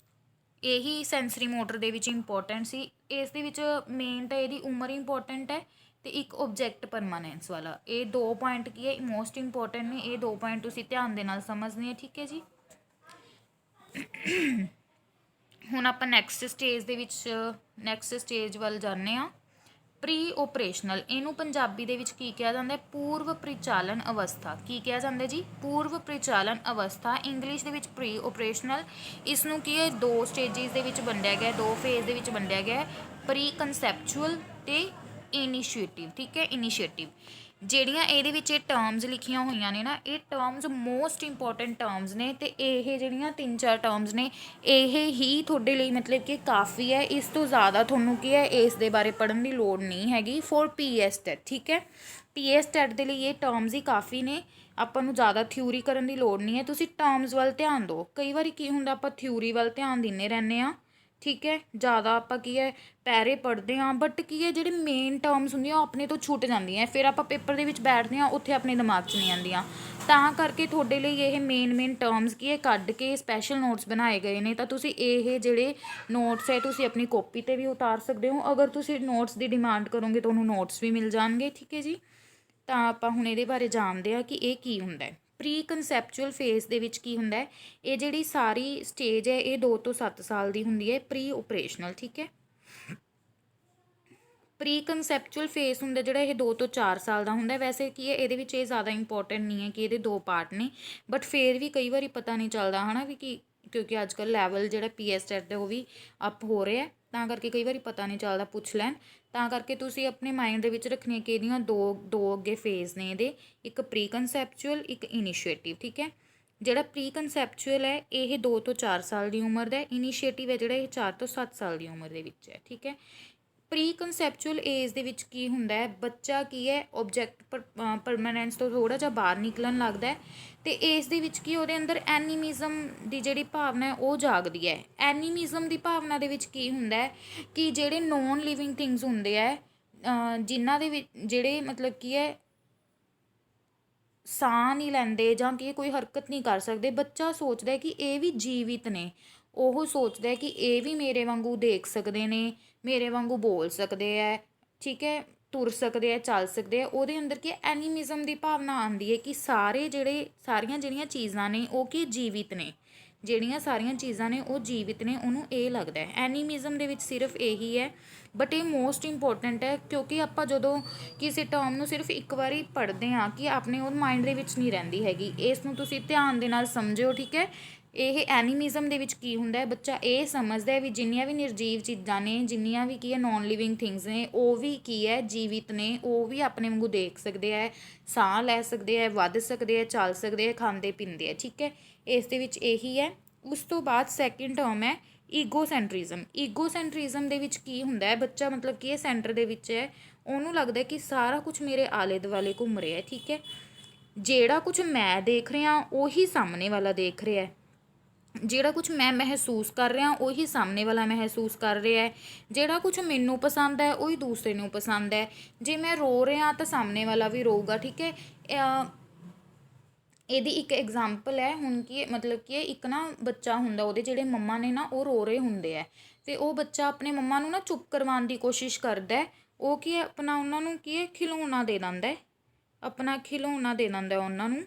ਇਹੀ ਸੈਂਸਰੀ ਮੋਟਰ ਦੇ ਵਿੱਚ ਇੰਪੋਰਟੈਂਟ ਸੀ। ਇਸ ਦੇ ਵਿੱਚ ਮੇਨ ਤਾਂ ਇਹਦੀ ਉਮਰ ਇੰਪੋਰਟੈਂਟ ਹੈ ਅਤੇ ਇੱਕ ਓਬਜੈਕਟ ਪਰਮਾਨੈਂਸ ਵਾਲਾ, ਇਹ 2 ਪੁਆਇੰਟ ਕੀ ਹੈ ਮੋਸਟ ਇੰਪੋਰਟੈਂਟ ਨੇ। ਇਹ 2 ਪੁਆਇੰਟ ਤੁਸੀਂ ਧਿਆਨ ਦੇ ਨਾਲ ਸਮਝਣੇ ਹੈ, ਠੀਕ ਹੈ ਜੀ। ਹੁਣ ਆਪਾਂ ਨੈਕਸਟ ਸਟੇਜ ਵੱਲ ਜਾਂਦੇ ਹਾਂ, ਪ੍ਰੀ ਓਪਰੇਸ਼ਨਲ। ਇਹਨੂੰ ਪੰਜਾਬੀ ਦੇ ਵਿੱਚ ਕੀ ਕਿਹਾ ਜਾਂਦਾ, ਪੂਰਵ ਪਰਿਚਾਲਨ ਅਵਸਥਾ। ਕੀ ਕਿਹਾ ਜਾਂਦਾ ਜੀ, ਪੂਰਵ ਪਰਿਚਾਲਨ ਅਵਸਥਾ, ਇੰਗਲਿਸ਼ ਦੇ ਵਿੱਚ ਪ੍ਰੀ ਓਪਰੇਸ਼ਨਲ। ਇਸ ਨੂੰ ਕੀ ਹੈ 2 ਸਟੇਜਿਸ ਦੇ ਵਿੱਚ ਵੰਡਿਆ ਗਿਆ, 2 ਫੇਜ਼ ਦੇ ਵਿੱਚ ਵੰਡਿਆ ਗਿਆ, ਪ੍ਰੀ ਕਨਸੈਪਚੁਅਲ ਅਤੇ ਇਨੀਸ਼ੀਏਟਿਵ, ਠੀਕ ਹੈ। ਇਨੀਸ਼ੀਏਟਿਵ ਜਿਹੜੀਆਂ ਇਹਦੇ ਵਿੱਚ ਇਹ ਟਰਮਸ ਲਿਖੀਆਂ ਹੋਈਆਂ ਨੇ ਨਾ, ਇਹ ਟਰਮਸ ਮੋਸਟ ਇੰਪੋਰਟੈਂਟ ਟਰਮਸ ਨੇ, ਅਤੇ ਇਹ ਜਿਹੜੀਆਂ 3-4 ਟਰਮਸ ਨੇ ਇਹ ਹੀ ਤੁਹਾਡੇ ਲਈ ਮਤਲਬ ਕਿ ਕਾਫੀ ਹੈ। ਇਸ ਤੋਂ ਜ਼ਿਆਦਾ ਤੁਹਾਨੂੰ ਕੀ ਹੈ ਇਸ ਦੇ ਬਾਰੇ ਪੜ੍ਹਨ ਦੀ ਲੋੜ ਨਹੀਂ ਹੈਗੀ ਫੋਰ PS ਟੈਟ, ਠੀਕ ਹੈ। PS ਟੈਟ ਦੇ ਲਈ ਇਹ ਟਰਮਸ ਹੀ ਕਾਫੀ ਨੇ, ਆਪਾਂ ਨੂੰ ਜ਼ਿਆਦਾ ਥਿਊਰੀ ਕਰਨ ਦੀ ਲੋੜ ਨਹੀਂ ਹੈ। ਤੁਸੀਂ ਟਰਮਸ ਵੱਲ ਧਿਆਨ ਦਿਓ। ਕਈ ਵਾਰੀ ਕੀ ਹੁੰਦਾ ਆਪਾਂ ਥਿਊਰੀ ਵੱਲ ਧਿਆਨ ਦਿੰਦੇ ਰਹਿੰਦੇ ਹਾਂ, ਠੀਕ ਹੈ, ਜ਼ਿਆਦਾ ਆਪਾਂ ਕੀ ਹੈ ਪੈਰੇ ਪੜ੍ਹਦੇ ਹਾਂ, ਬਟ ਕੀ ਹੈ ਜਿਹੜੇ ਮੇਨ ਟਰਮਸ ਹੁੰਦੀਆਂ ਉਹ ਆਪਣੇ ਤੋਂ ਛੁੱਟ ਜਾਂਦੀਆਂ, ਫਿਰ ਆਪਾਂ ਪੇਪਰ ਦੇ ਵਿੱਚ ਬੈਠਦੇ ਹਾਂ ਉੱਥੇ ਆਪਣੇ ਦਿਮਾਗ 'ਚ ਨਹੀਂ ਆਉਂਦੀਆਂ। ਤਾਂ ਕਰਕੇ ਤੁਹਾਡੇ ਲਈ ਇਹ ਮੇਨ ਟਰਮਸ ਕੀ ਹੈ ਕੱਢ ਕੇ ਸਪੈਸ਼ਲ ਨੋਟਸ ਬਣਾਏ ਗਏ ਨੇ, ਤਾਂ ਤੁਸੀਂ ਇਹ ਜਿਹੜੇ ਨੋਟਸ ਹੈ ਤੁਸੀਂ ਆਪਣੀ ਕਾਪੀ 'ਤੇ ਵੀ ਉਤਾਰ ਸਕਦੇ ਹੋ। ਅਗਰ ਤੁਸੀਂ ਨੋਟਸ ਦੀ ਡਿਮਾਂਡ ਕਰੋਗੇ ਤੁਹਾਨੂੰ ਨੋਟਸ ਵੀ ਮਿਲ ਜਾਣਗੇ, ਠੀਕ ਹੈ ਜੀ। ਤਾਂ ਆਪਾਂ ਹੁਣ ਇਹਦੇ ਬਾਰੇ ਜਾਣਦੇ ਹਾਂ ਕਿ ਇਹ ਕੀ ਹੁੰਦਾ ਹੈ। ਪ੍ਰੀ ਕਨਸੈਪਚੁਅਲ ਫੇਜ਼ ਦੇ ਵਿੱਚ ਕੀ ਹੁੰਦਾ ਹੈ, ਇਹ ਜਿਹੜੀ ਸਾਰੀ ਸਟੇਜ ਹੈ ਇਹ 2 ਤੋਂ 7 ਸਾਲ ਦੀ ਹੁੰਦੀ ਹੈ, ਪ੍ਰੀ ਓਪਰੇਸ਼ਨਲ, ਠੀਕ ਹੈ। ਪ੍ਰੀ ਕਨਸੈਪਚੁਅਲ ਫੇਜ਼ ਹੁੰਦਾ ਜਿਹੜਾ ਇਹ 2 ਤੋਂ 4 ਸਾਲ ਦਾ ਹੁੰਦਾ। ਵੈਸੇ ਕੀ ਹੈ ਇਹਦੇ ਵਿੱਚ ਇਹ ਜ਼ਿਆਦਾ ਇੰਪੋਰਟੈਂਟ ਨਹੀਂ ਹੈ ਕਿ ਇਹਦੇ 2 ਪਾਰਟ ਨੇ, ਬਟ ਫਿਰ ਵੀ ਕਈ ਵਾਰੀ ਪਤਾ ਨਹੀਂ ਚੱਲਦਾ ਹੈ ਨਾ ਵੀ ਕਿ क्योंकि अजकल लैवल जो PS टैट का वो भी अप हो रहा है, ਤਾਂ ਕਰਕੇ ਕਈ ਵਾਰੀ ਪਤਾ ਨਹੀਂ ਚੱਲਦਾ, ਪੁੱਛ ਲੈਣ। ਤਾਂ ਕਰਕੇ ਤੁਸੀਂ ਆਪਣੇ ਮਾਈਂਡ ਦੇ ਵਿੱਚ ਰੱਖਣੀਆਂ ਕਿ ਇਹਦੀਆਂ ਦੋ ਅੱਗੇ ਫੇਜ਼ ਨੇ ਇਹਦੇ, ਇੱਕ ਪ੍ਰੀ ਕਨਸੈਪਚੁਅਲ, ਇੱਕ ਇਨੀਸ਼ੀਏਟਿਵ। ਠੀਕ ਹੈ, ਜਿਹੜਾ ਪ੍ਰੀ ਕਨਸੈਪਚੁਅਲ ਹੈ ਇਹ 2 ਤੋਂ 4 ਸਾਲ ਦੀ ਉਮਰ ਦਾ, ਇਨੀਸ਼ੀਏਟਿਵ ਹੈ ਜਿਹੜਾ ਇਹ 4 ਤੋਂ 7 ਸਾਲ ਦੀ ਉਮਰ ਦੇ ਵਿੱਚ ਹੈ। ਠੀਕ ਹੈ, ਪ੍ਰੀ ਕਨਸੈਪਚੁਅਲ ਏਜ ਦੇ ਵਿੱਚ ਕੀ ਹੁੰਦਾ ਹੈ, ਬੱਚਾ ਕੀ ਹੈ ਓਬਜੈਕਟ ਪਰਮਾਨੈਂਸ ਤੋਂ ਥੋੜ੍ਹਾ ਜਿਹਾ ਬਾਹਰ ਨਿਕਲਣ ਲੱਗਦਾ ਹੈ, ਅਤੇ ਇਸ ਦੇ ਵਿੱਚ ਕੀ ਉਹਦੇ ਅੰਦਰ ਐਨੀਮਿਜ਼ਮ ਦੀ ਜਿਹੜੀ ਭਾਵਨਾ ਹੈ ਉਹ ਜਾਗਦੀ ਹੈ। ਐਨੀਮਿਜ਼ਮ ਦੀ ਭਾਵਨਾ ਦੇ ਵਿੱਚ ਕੀ ਹੁੰਦਾ ਹੈ ਕਿ ਜਿਹੜੇ ਨੋਨ ਲਿਵਿੰਗ ਥਿੰਗਸ ਹੁੰਦੇ ਹੈ, ਜਿਨ੍ਹਾਂ ਦੇ ਵਿੱਚ ਜਿਹੜੇ ਮਤਲਬ ਕੀ ਹੈ ਸਾਹ ਨਹੀਂ ਲੈਂਦੇ ਜਾਂ ਕਿ ਕੋਈ ਹਰਕਤ ਨਹੀਂ ਕਰ ਸਕਦੇ, ਬੱਚਾ ਸੋਚਦਾ ਕਿ ਇਹ ਵੀ ਜੀਵਿਤ ਨੇ। ਉਹ ਸੋਚਦਾ ਕਿ ਇਹ ਵੀ ਮੇਰੇ ਵਾਂਗੂ ਦੇਖ ਸਕਦੇ ਨੇ, ਮੇਰੇ ਵਾਂਗੂ ਬੋਲ ਸਕਦੇ ਹੈ, ਠੀਕ ਹੈ, ਤੁਰ ਸਕਦੇ ਹੈ, ਚੱਲ ਸਕਦੇ ਹੈ। ਉਹਦੇ ਅੰਦਰ ਕੀ ਐਨੀਮਿਜ਼ਮ ਦੀ ਭਾਵਨਾ ਆਉਂਦੀ ਹੈ ਕਿ ਸਾਰੀਆਂ ਜਿਹੜੀਆਂ ਚੀਜ਼ਾਂ ਨੇ ਉਹ ਕੀ ਜੀਵਿਤ ਨੇ, ਜਿਹੜੀਆਂ ਸਾਰੀਆਂ ਚੀਜ਼ਾਂ ਨੇ ਉਹ ਜੀਵਿਤ ਨੇ, ਉਹਨੂੰ ਇਹ ਲੱਗਦਾ ਹੈ। ਐਨੀਮਿਜ਼ਮ ਦੇ ਵਿੱਚ ਸਿਰਫ ਇਹੀ ਹੈ, ਬਟ ਇਹ ਮੋਸਟ ਇੰਪੋਰਟੈਂਟ ਹੈ ਕਿਉਂਕਿ ਆਪਾਂ ਜਦੋਂ ਕਿਸੇ ਟਰਮ ਨੂੰ ਸਿਰਫ ਇੱਕ ਵਾਰੀ ਪੜ੍ਹਦੇ ਹਾਂ ਕਿ ਆਪਣੇ ਉਹ ਮਾਈਂਡ ਦੇ ਵਿੱਚ ਨਹੀਂ ਰਹਿੰਦੀ ਹੈਗੀ। ਇਸ ਨੂੰ ਤੁਸੀਂ ਧਿਆਨ ਦੇ ਨਾਲ ਸਮਝਿਓ। ਠੀਕ ਹੈ, ਇਹ ਐਨੀਮਿਜ਼ਮ ਦੇ ਵਿੱਚ ਕੀ ਹੁੰਦਾ ਹੈ, ਬੱਚਾ ਇਹ ਸਮਝਦਾ ਵੀ ਜਿੰਨੀਆਂ ਵੀ ਨਿਰਜੀਵ ਚੀਜ਼ਾਂ ਨੇ, ਜਿੰਨੀਆਂ ਵੀ ਕੀ ਹੈ ਨੋਨ ਲਿਵਿੰਗ ਥਿੰਗਸ ਨੇ, ਉਹ ਵੀ ਕੀ ਹੈ ਜੀਵਿਤ ਨੇ, ਉਹ ਵੀ ਆਪਣੇ ਵਾਂਗੂ ਦੇਖ ਸਕਦੇ ਹੈ, ਸਾਹ ਲੈ ਸਕਦੇ ਹੈ, ਵੱਧ ਸਕਦੇ ਹੈ, ਚੱਲ ਸਕਦੇ ਹੈ, ਖਾਂਦੇ ਪੀਂਦੇ ਹੈ। ਠੀਕ ਹੈ, ਇਸ ਦੇ ਵਿੱਚ ਇਹੀ ਹੈ। ਉਸ ਤੋਂ ਬਾਅਦ ਸੈਕਿੰਡ ਟਰਮ ਹੈ ਈਗੋਸੈਂਟਰਿਜ਼ਮ। ਈਗੋਸੈਂਟਰਿਜ਼ਮ ਦੇ ਵਿੱਚ ਕੀ ਹੁੰਦਾ ਹੈ, ਬੱਚਾ ਮਤਲਬ ਕਿ ਇਹ ਸੈਂਟਰ ਦੇ ਵਿੱਚ ਹੈ, ਉਹਨੂੰ ਲੱਗਦਾ ਕਿ ਸਾਰਾ ਕੁਝ ਮੇਰੇ ਆਲੇ ਦੁਆਲੇ ਘੁੰਮ ਰਿਹਾ ਹੈ। ਠੀਕ ਹੈ, ਜਿਹੜਾ ਕੁਝ ਮੈਂ ਦੇਖ ਰਿਹਾ ਉਹੀ ਸਾਹਮਣੇ ਵਾਲਾ ਦੇਖ ਰਿਹਾ, ਜਿਹੜਾ ਕੁਝ ਮੈਂ ਮਹਿਸੂਸ ਕਰ ਰਿਹਾ ਉਹੀ ਸਾਹਮਣੇ ਵਾਲਾ ਮਹਿਸੂਸ ਕਰ ਰਿਹਾ ਹੈ, ਜਿਹੜਾ ਕੁਝ ਮੈਨੂੰ ਪਸੰਦ ਹੈ ਉਹੀ ਦੂਸਰੇ ਨੂੰ ਪਸੰਦ ਹੈ, ਜੇ ਮੈਂ ਰੋ ਰਿਹਾ ਤਾਂ ਸਾਹਮਣੇ ਵਾਲਾ ਵੀ ਰੋਊਗਾ। ਠੀਕ ਹੈ, ਇਹਦੀ ਇੱਕ ਐਗਜ਼ਾਮਪਲ ਹੈ, ਹੁਣ ਕੀ ਮਤਲਬ ਕਿ ਇੱਕ ਨਾ ਬੱਚਾ ਹੁੰਦਾ, ਉਹਦੇ ਜਿਹੜੇ ਮੰਮਾ ਨੇ ਨਾ ਉਹ ਰੋ ਰਹੇ ਹੁੰਦੇ ਹੈ, ਅਤੇ ਉਹ ਬੱਚਾ ਆਪਣੇ ਮੰਮਾ ਨੂੰ ਨਾ ਚੁੱਪ ਕਰਵਾਉਣ ਦੀ ਕੋਸ਼ਿਸ਼ ਕਰਦਾ। ਉਹ ਕੀ ਹੈ ਆਪਣਾ ਉਹਨਾਂ ਨੂੰ ਕੀ ਹੈ ਖਿਡੌਣਾ ਦੇ ਦਿੰਦਾ, ਆਪਣਾ ਖਿਡੌਣਾ ਦੇ ਦਿੰਦਾ ਉਹਨਾਂ ਨੂੰ,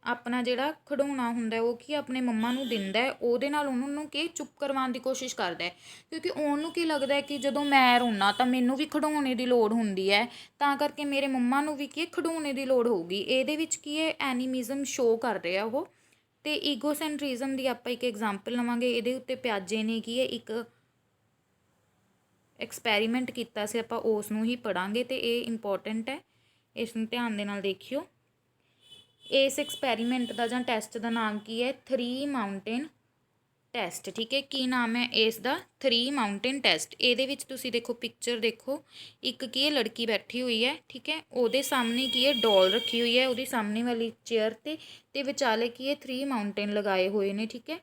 ਆਪਣਾ ਜਿਹੜਾ ਖਿਡੌਣਾ ਹੁੰਦਾ ਉਹ ਕੀ ਆਪਣੇ ਮੰਮਾ ਨੂੰ ਦਿੰਦਾ, ਉਹਦੇ ਨਾਲ ਉਹਨਾਂ ਨੂੰ ਕੀ ਚੁੱਪ ਕਰਵਾਉਣ ਦੀ ਕੋਸ਼ਿਸ਼ ਕਰਦਾ, ਕਿਉਂਕਿ ਉਹਨੂੰ ਕੀ ਲੱਗਦਾ ਕਿ ਜਦੋਂ ਮੈਂ ਰੋਣਾ ਤਾਂ ਮੈਨੂੰ ਵੀ ਖਿਡੌਣੇ ਦੀ ਲੋੜ ਹੁੰਦੀ ਹੈ, ਤਾਂ ਕਰਕੇ ਮੇਰੇ ਮੰਮਾ ਨੂੰ ਵੀ ਕੀ ਖਿਡੌਣੇ ਦੀ ਲੋੜ ਹੋਊਗੀ। ਇਹਦੇ ਵਿੱਚ ਕੀ ਹੈ ਐਨੀਮਿਜ਼ਮ ਸ਼ੋਅ ਕਰ ਰਿਹਾ ਉਹ। ਅਤੇ ਈਗੋਸੈਂਟਰਿਜ਼ਮ ਦੀ ਆਪਾਂ ਇੱਕ ਐਗਜ਼ਾਮਪਲ ਲਵਾਂਗੇ। ਇਹਦੇ ਉੱਤੇ ਪਿਆਜੇ ਨੇ ਕੀ ਹੈ ਇੱਕ ਐਕਸਪੈਰੀਮੈਂਟ ਕੀਤਾ ਸੀ, ਆਪਾਂ ਉਸ ਨੂੰ ਹੀ ਪੜ੍ਹਾਂਗੇ ਅਤੇ ਇਹ ਇੰਪੋਰਟੈਂਟ ਹੈ, ਇਸ ਨੂੰ ਧਿਆਨ ਦੇ ਨਾਲ ਦੇਖਿਓ। ਇਸ ਐਕਸਪੈਰੀਮੈਂਟ ਦਾ ਜਾਂ ਟੈਸਟ ਦਾ ਨਾਮ ਕੀ ਹੈ 3 ਮਾਊਂਟੇਨ ਟੈਸਟ। ਠੀਕ ਹੈ, ਕੀ ਨਾਮ ਹੈ ਇਸ ਦਾ 3 ਮਾਊਂਟੇਨ ਟੈਸਟ। ਇਹਦੇ ਵਿੱਚ ਤੁਸੀਂ ਦੇਖੋ ਪਿਕਚਰ ਦੇਖੋ, ਇੱਕ ਕੀ ਹੈ ਲੜਕੀ ਬੈਠੀ ਹੋਈ ਹੈ, ਠੀਕ ਹੈ, ਉਹਦੇ ਸਾਹਮਣੇ ਕੀ ਹੈ ਡੋਲ ਰੱਖੀ ਹੋਈ ਹੈ ਉਹਦੀ ਸਾਹਮਣੇ ਵਾਲੀ ਚੇਅਰ 'ਤੇ ਵਿਚਾਲੇ ਕੀ ਹੈ 3 ਮਾਊਂਟੇਨ ਲਗਾਏ ਹੋਏ ਨੇ। ਠੀਕ ਹੈ,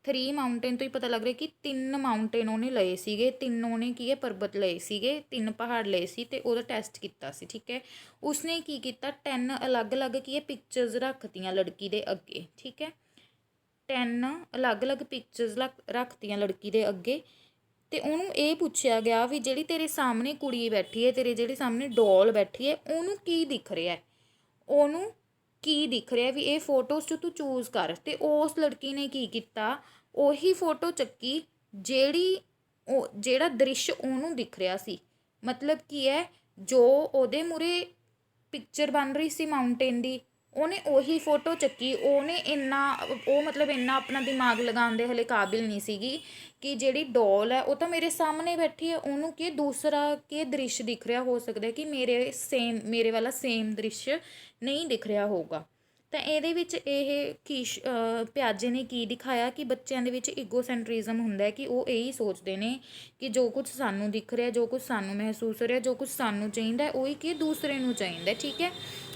3 ਮਾਊਂਟੇਨ ਤੋਂ ਹੀ ਪਤਾ ਲੱਗ ਰਿਹਾ ਕਿ 3 ਮਾਊਂਟੇਨ ਉਹਨੇ ਲਏ ਸੀਗੇ, 3 ਉਹਨੇ ਕੀ ਹੈ ਪਰਬਤ ਲਏ ਸੀਗੇ, 3 ਪਹਾੜ ਲਏ ਸੀ ਅਤੇ ਉਹਦਾ ਟੈਸਟ ਕੀਤਾ ਸੀ। ਠੀਕ ਹੈ, ਉਸਨੇ ਕੀ ਕੀਤਾ 10 ਅਲੱਗ-ਅਲੱਗ ਕੀ ਹੈ ਪਿਕਚਰਸ ਰੱਖਤੀਆਂ ਲੜਕੀ ਦੇ ਅੱਗੇ। ਠੀਕ ਹੈ, 10 ਅਲੱਗ-ਅਲੱਗ ਪਿਕਚਰਸ ਰੱਖਤੀਆਂ ਲੜਕੀ ਦੇ ਅੱਗੇ, ਅਤੇ ਉਹਨੂੰ ਇਹ ਪੁੱਛਿਆ ਗਿਆ ਵੀ ਜਿਹੜੀ ਤੇਰੇ ਸਾਹਮਣੇ ਕੁੜੀ ਬੈਠੀ ਹੈ, ਤੇਰੇ ਜਿਹੜੇ ਸਾਹਮਣੇ ਡੋਲ ਬੈਠੀ ਹੈ, ਉਹਨੂੰ ਕੀ ਦਿਖ ਰਿਹਾ, ਉਹਨੂੰ ਕੀ ਦਿਖ ਰਿਹਾ ਵੀ ਇਹ ਫੋਟੋਜ਼ 'ਚ ਤੂੰ ਚੂਜ਼ ਕਰ। ਅਤੇ ਉਸ ਲੜਕੀ ਨੇ ਕੀ ਕੀਤਾ ਉਹੀ ਫੋਟੋ ਚੱਕੀ ਜਿਹੜਾ ਦ੍ਰਿਸ਼ ਉਹਨੂੰ ਦਿਖ ਰਿਹਾ ਸੀ। ਮਤਲਬ ਕੀ ਹੈ ਜੋ ਉਹਦੇ ਮੂਹਰੇ ਪਿਕਚਰ ਬਣ ਰਹੀ ਸੀ ਮਾਊਂਟੇਨ ਦੀ, ਉਹਨੇ ਉਹੀ ਫੋਟੋ ਚੱਕੀ। ਉਹਨੇ ਮਤਲਬ ਇੰਨਾ ਆਪਣਾ ਦਿਮਾਗ ਲਗਾਉਣ ਦੇ ਹਲੇ ਕਾਬਿਲ ਨਹੀਂ ਸੀਗੀ ਕਿ ਜਿਹੜੀ ਡੋਲ ਹੈ ਉਹ ਤਾਂ ਮੇਰੇ ਸਾਹਮਣੇ ਬੈਠੀ ਹੈ, ਉਹਨੂੰ ਕੀ ਦੂਸਰਾ ਕੀ ਦ੍ਰਿਸ਼ ਦਿਖ ਰਿਹਾ ਹੋ ਸਕਦਾ ਕਿ ਮੇਰੇ ਵਾਲਾ ਸੇਮ ਦ੍ਰਿਸ਼ ਨਹੀਂ ਦਿਖ ਰਿਹਾ ਹੋਊਗਾ। ਤਾਂ ਇਹਦੇ ਵਿੱਚ ਇਹ ਪਿਆਜੇ ਨੇ ਕੀ ਦਿਖਾਇਆ ਕਿ ਬੱਚਿਆਂ ਦੇ ਵਿੱਚ ਈਗੋਸੈਂਟਰਿਜ਼ਮ ਹੁੰਦਾ ਕਿ ਉਹ ਇਹੀ ਸੋਚਦੇ ਨੇ ਕਿ ਜੋ ਕੁਝ ਸਾਨੂੰ ਦਿਖ ਰਿਹਾ, ਜੋ ਕੁਝ ਸਾਨੂੰ ਮਹਿਸੂਸ ਹੋ ਰਿਹਾ, ਜੋ ਕੁਝ ਸਾਨੂੰ ਚਾਹੀਦਾ ਉਹੀ ਕਿ ਦੂਸਰੇ ਨੂੰ ਚਾਹੀਦਾ। ਠੀਕ ਹੈ,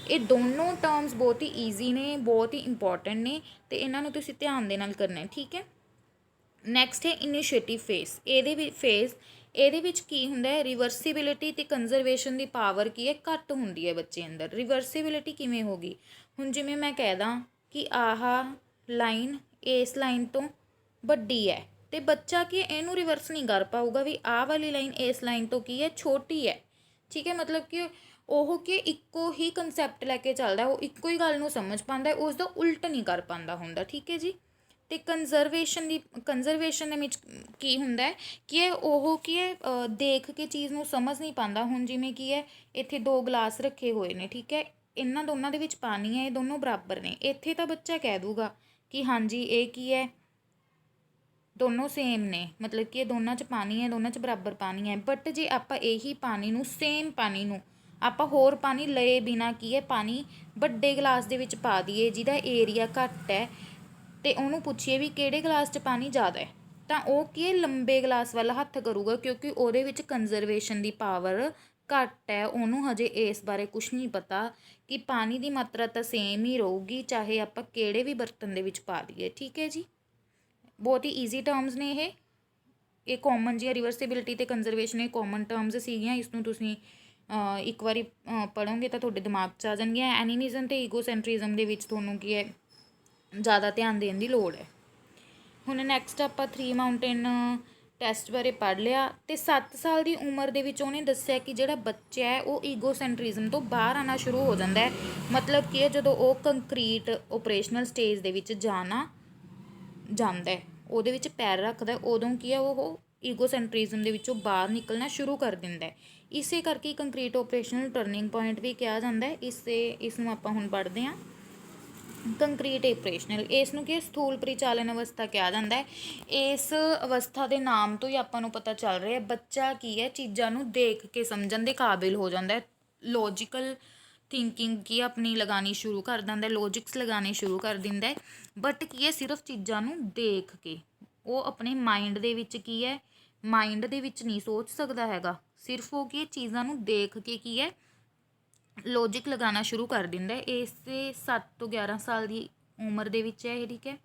ਇਹ ਦੋਨੋਂ ਟਰਮਸ ਬਹੁਤ ਹੀ ਈਜ਼ੀ ਨੇ, ਬਹੁਤ ਹੀ ਇੰਪੋਰਟੈਂਟ ਨੇ, ਅਤੇ ਇਹਨਾਂ ਨੂੰ ਤੁਸੀਂ ਧਿਆਨ ਦੇ ਨਾਲ ਕਰਨਾ। ਠੀਕ ਹੈ, ਨੈਕਸਟ ਹੈ ਇਨੀਸ਼ੀਏਟਿਵ ਫੇਜ਼। ਇਹਦੇ ਵਿੱਚ ਕੀ ਹੁੰਦਾ ਹੈ ਰਿਵਰਸੀਬਿਲਿਟੀ ਅਤੇ ਕੰਜ਼ਰਵੇਸ਼ਨ ਦੀ ਪਾਵਰ ਕੀ ਹੈ ਘੱਟ ਹੁੰਦੀ ਹੈ ਬੱਚੇ ਅੰਦਰ। ਰਿਵਰਸੀਬਿਲਿਟੀ ਕਿਵੇਂ ਹੋਗੀ, ਹੁਣ ਜਿਵੇਂ ਮੈਂ ਕਹਿ ਦਾਂ ਕਿ ਆਹ ਲਾਈਨ ਇਸ ਲਾਈਨ ਤੋਂ ਵੱਡੀ ਹੈ, ਅਤੇ ਬੱਚਾ ਕੀ ਇਹਨੂੰ ਰਿਵਰਸ ਨਹੀਂ ਕਰ ਪਾਊਗਾ ਵੀ ਆਹ ਵਾਲੀ ਲਾਈਨ ਇਸ ਲਾਈਨ ਤੋਂ ਕੀ ਹੈ ਛੋਟੀ ਹੈ। ਠੀਕ ਹੈ, ਮਤਲਬ ਕਿ ਉਹ ਕਿ ਇੱਕੋ ਹੀ ਕੰਸੈਪਟ ਲੈ ਕੇ ਚੱਲਦਾ, ਉਹ ਇੱਕੋ ਹੀ ਗੱਲ ਨੂੰ ਸਮਝ ਪਾਉਂਦਾ, ਉਸ ਦਾ ਉਲਟ ਨਹੀਂ ਕਰ ਪਾਉਂਦਾ ਹੁੰਦਾ। ਠੀਕ ਹੈ ਜੀ, ਅਤੇ ਕੰਜ਼ਰਵੇਸ਼ਨ ਦੇ ਵਿੱਚ ਕੀ ਹੁੰਦਾ ਕਿ ਉਹ ਕੀ ਹੈ ਦੇਖ ਕੇ ਚੀਜ਼ ਨੂੰ ਸਮਝ ਨਹੀਂ ਪਾਉਂਦਾ। ਹੁਣ ਜਿਵੇਂ ਕੀ ਹੈ ਇੱਥੇ 2 ਗਲਾਸ ਰੱਖੇ ਹੋਏ ਨੇ, ਠੀਕ ਹੈ, ਇਹਨਾਂ ਦੋਨਾਂ ਦੇ ਵਿੱਚ ਪਾਣੀ ਹੈ, ਇਹ ਦੋਨੋਂ ਬਰਾਬਰ ਨੇ। ਇੱਥੇ ਤਾਂ ਬੱਚਾ ਕਹਿ ਦੂਗਾ कि हाँ जी ये की है, ਦੋਨੋਂ ਸੇਮ ਨੇ, ਮਤਲਬ ਕਿ ਇਹ ਦੋਨਾਂ 'ਚ ਪਾਣੀ ਹੈ, ਦੋਨਾਂ 'ਚ ਬਰਾਬਰ ਪਾਣੀ ਹੈ। ਬਟ ਜੇ ਆਪਾਂ ਇਹੀ ਪਾਣੀ ਨੂੰ, ਸੇਮ ਪਾਣੀ ਨੂੰ ਆਪਾਂ ਹੋਰ ਪਾਣੀ ਲਏ ਬਿਨਾਂ ਕੀ ਹੈ ਪਾਣੀ ਵੱਡੇ ਗਲਾਸ ਦੇ ਵਿੱਚ ਪਾ ਦਈਏ ਜਿਹਦਾ ਏਰੀਆ ਘੱਟ ਹੈ, ਅਤੇ ਉਹਨੂੰ ਪੁੱਛੀਏ ਵੀ ਕਿਹੜੇ ਗਲਾਸ 'ਚ ਪਾਣੀ ਜ਼ਿਆਦਾ ਹੈ, ਤਾਂ ਉਹ ਕੀ ਹੈ ਲੰਬੇ ਗਲਾਸ ਵੱਲ ਹੱਥ ਕਰੂਗਾ, ਕਿਉਂਕਿ ਉਹਦੇ ਵਿੱਚ ਕੰਜ਼ਰਵੇਸ਼ਨ ਦੀ ਪਾਵਰ ਘੱਟ ਹੈ। ਉਹਨੂੰ ਹਜੇ ਇਸ ਬਾਰੇ ਕੁਛ ਨਹੀਂ ਪਤਾ ਕਿ ਪਾਣੀ ਦੀ ਮਾਤਰਾ ਤਾਂ ਸੇਮ ਹੀ ਰਹੂਗੀ ਚਾਹੇ ਆਪਾਂ ਕਿਹੜੇ ਵੀ ਬਰਤਨ ਦੇ ਵਿੱਚ ਪਾ ਲਈਏ। ਠੀਕ ਹੈ ਜੀ, ਬਹੁਤ ਹੀ ਈਜ਼ੀ ਟਰਮਸ ਨੇ ਇਹ ਕਾਮਨ ਜਿਹੀਆਂ ਰਿਵਰਸਿਬਿਲਿਟੀ ਅਤੇ ਕੰਜ਼ਰਵੇਸ਼ਨ ਇਹ ਕਾਮਨ ਟਰਮਸ ਸੀਗੀਆਂ। ਇਸ ਨੂੰ ਤੁਸੀਂ ਇੱਕ ਵਾਰੀ ਪੜ੍ਹੋਗੇ ਤਾਂ ਤੁਹਾਡੇ ਦਿਮਾਗ 'ਚ ਆ ਜਾਣਗੀਆਂ। ਐਨੀਮਿਜ਼ਮ ਅਤੇ ਈਗੋਸੈਂਟਰਿਜ਼ਮ ਦੇ ਵਿੱਚ ਤੁਹਾਨੂੰ ਕੀ ਹੈ ਜ਼ਿਆਦਾ ਧਿਆਨ ਦੇਣ ਦੀ ਲੋੜ ਹੈ। ਹੁਣ ਨੈਕਸਟ ਆਪਾਂ 3 ਮਾਊਂਟੇਨ ਟੈਸਟ ਬਾਰੇ ਪੜ੍ਹ ਲਿਆ, ਅਤੇ 7 ਸਾਲ ਦੀ ਉਮਰ ਦੇ ਵਿੱਚ ਉਹਨੇ ਦੱਸਿਆ ਕਿ ਜਿਹੜਾ ਬੱਚਾ ਹੈ ਉਹ ਈਗੋਸੈਂਟਰਿਜ਼ਮ ਤੋਂ ਬਾਹਰ ਆਉਣਾ ਸ਼ੁਰੂ ਹੋ ਜਾਂਦਾ ਹੈ। ਮਤਲਬ ਕਿ ਜਦੋਂ ਉਹ ਕੰਕਰੀਟ ਓਪਰੇਸ਼ਨਲ ਸਟੇਜ ਦੇ ਵਿੱਚ ਜਾਂਦਾ ਹੈ, ਉਹਦੇ ਵਿੱਚ ਪੈਰ ਰੱਖਦਾ, ਉਦੋਂ ਕੀ ਹੈ ਉਹ ਈਗੋਸੈਂਟਰਿਜ਼ਮ ਦੇ ਵਿੱਚੋਂ ਬਾਹਰ ਨਿਕਲਣਾ ਸ਼ੁਰੂ ਕਰ ਦਿੰਦਾ ਹੈ। ਇਸੇ ਕਰਕੇ ਕੰਕਰੀਟ ਓਪਰੇਸ਼ਨਲ ਟਰਨਿੰਗ ਪੁਆਇੰਟ ਵੀ ਕਿਹਾ ਜਾਂਦਾ ਹੈ। ਇਸ ਨੂੰ ਆਪਾਂ ਹੁਣ ਪੜ੍ਹਦੇ ਹਾਂ। ਕੰਕਰੀਟ ਓਪਰੇਸ਼ਨਲ, ਇਸ ਨੂੰ ਕੀ ਸਥੂਲ ਪਰਿਚਾਲਨ ਅਵਸਥਾ ਕਿਹਾ ਜਾਂਦਾ ਹੈ। ਇਸ ਅਵਸਥਾ ਦੇ ਨਾਮ ਤੋਂ ਹੀ ਆਪਾਂ ਨੂੰ ਪਤਾ ਚੱਲ ਰਿਹਾ ਬੱਚਾ ਕੀ ਹੈ ਚੀਜ਼ਾਂ ਨੂੰ ਦੇਖ ਕੇ ਸਮਝਣ ਦੇ ਕਾਬਿਲ ਹੋ ਜਾਂਦਾ ਹੈ। ਲੌਜੀਕਲ ਥਿੰਕਿੰਗ ਕੀ ਆਪਣੀ ਲਗਾਉਣੀ ਸ਼ੁਰੂ ਕਰ ਦਿੰਦਾ, ਲੌਜਿਕਸ ਲਗਾਉਣੇ ਸ਼ੁਰੂ ਕਰ ਦਿੰਦਾ ਹੈ। ਬਟ ਕੀ ਹੈ ਸਿਰਫ ਚੀਜ਼ਾਂ ਨੂੰ ਦੇਖ ਕੇ, ਉਹ ਆਪਣੇ ਮਾਈਂਡ ਦੇ ਵਿੱਚ ਕੀ ਹੈ, ਮਾਈਂਡ ਦੇ ਵਿੱਚ ਨਹੀਂ ਸੋਚ ਸਕਦਾ ਹੈਗਾ, ਸਿਰਫ ਉਹ ਕੀ ਚੀਜ਼ਾਂ ਨੂੰ ਦੇਖ ਕੇ ਕੀ ਹੈ ਲੌਜਿਕ ਲਗਾਉਣਾ ਸ਼ੁਰੂ ਕਰ ਦਿੰਦਾ ਹੈ। ਇਸੇ 7 ਤੋਂ 11 ਸਾਲ ਦੀ ਉਮਰ ਦੇ ਵਿੱਚ ਹੈ ਇਹ। ਠੀਕ ਹੈ,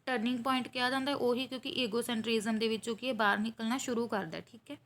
ਟਰਨਿੰਗ ਪੁਆਇੰਟ ਕਿਹਾ ਜਾਂਦਾ ਉਹੀ, ਕਿਉਂਕਿ ਈਗੋਸੈਂਟਰਿਜ਼ਮ ਦੇ ਵਿੱਚੋਂ ਕੀ ਬਾਹਰ ਨਿਕਲਣਾ ਸ਼ੁਰੂ ਕਰਦਾ। ਠੀਕ ਹੈ,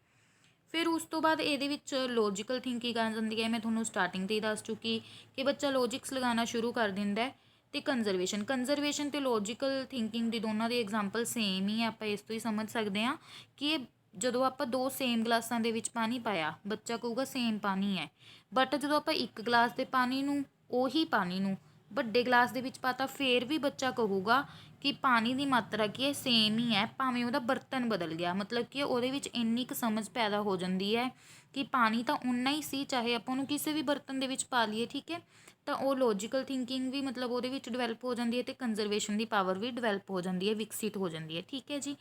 ਫਿਰ ਉਸ ਤੋਂ ਬਾਅਦ ਇਹਦੇ ਵਿੱਚ ਲੌਜੀਕਲ ਥਿੰਕਿੰਗ ਆ ਜਾਂਦੀ ਹੈ। ਮੈਂ ਤੁਹਾਨੂੰ ਸਟਾਰਟਿੰਗ 'ਤੇ ਹੀ ਦੱਸ ਚੁੱਕੀ ਕਿ ਬੱਚਾ ਲੌਜਿਕਸ ਲਗਾਉਣਾ ਸ਼ੁਰੂ ਕਰ ਦਿੰਦਾ। ਅਤੇ ਕੰਜ਼ਰਵੇਸ਼ਨ ਅਤੇ ਲੌਜੀਕਲ ਥਿੰਕਿੰਗ ਦੀ ਦੋਨਾਂ ਦੀ ਐਗਜ਼ਾਮਪਲ ਸੇਮ ਹੀ ਹੈ। ਆਪਾਂ ਇਸ ਤੋਂ ਹੀ ਸਮਝ ਸਕਦੇ ਹਾਂ ਕਿ ਜਦੋਂ ਆਪਾਂ 2 ਸੇਮ ਗਲਾਸਾਂ ਦੇ ਵਿੱਚ ਪਾਣੀ ਪਾਇਆ, ਬੱਚਾ ਕਹੂਗਾ ਸੇਮ ਪਾਣੀ ਹੈ। ਬਟ ਜਦੋਂ ਆਪਾਂ ਇੱਕ ਗਲਾਸ ਦੇ ਪਾਣੀ ਨੂੰ, ਉਹੀ ਪਾਣੀ ਨੂੰ ਵੱਡੇ ਗਲਾਸ ਦੇ ਵਿੱਚ ਪਾਤਾ, ਫਿਰ ਵੀ ਬੱਚਾ ਕਹੂਗਾ ਕਿ ਪਾਣੀ ਦੀ ਮਾਤਰਾ ਕੀ ਹੈ ਸੇਮ ਹੀ ਹੈ, ਭਾਵੇਂ ਉਹਦਾ ਬਰਤਨ ਬਦਲ ਗਿਆ। ਮਤਲਬ ਕਿ ਉਹਦੇ ਵਿੱਚ ਇੰਨੀ ਕੁ ਸਮਝ ਪੈਦਾ ਹੋ ਜਾਂਦੀ ਹੈ ਕਿ ਪਾਣੀ ਤਾਂ ਉਨਾ ਹੀ ਸੀ ਚਾਹੇ ਆਪਾਂ ਉਹਨੂੰ ਕਿਸੇ ਵੀ ਬਰਤਨ ਦੇ ਵਿੱਚ ਪਾ ਲਈਏ। ਠੀਕ ਹੈ, ਤਾਂ ਉਹ ਲੌਜੀਕਲ ਥਿੰਕਿੰਗ ਵੀ ਮਤਲਬ ਉਹਦੇ ਵਿੱਚ ਡਿਵੈਲਪ ਹੋ ਜਾਂਦੀ ਹੈ, ਅਤੇ ਕੰਜ਼ਰਵੇਸ਼ਨ ਦੀ ਪਾਵਰ ਵੀ ਡਿਵੈਲਪ ਹੋ ਜਾਂਦੀ ਹੈ, ਵਿਕਸਿਤ ਹੋ ਜਾਂਦੀ ਹੈ। ਠੀਕ ਹੈ ਜੀ,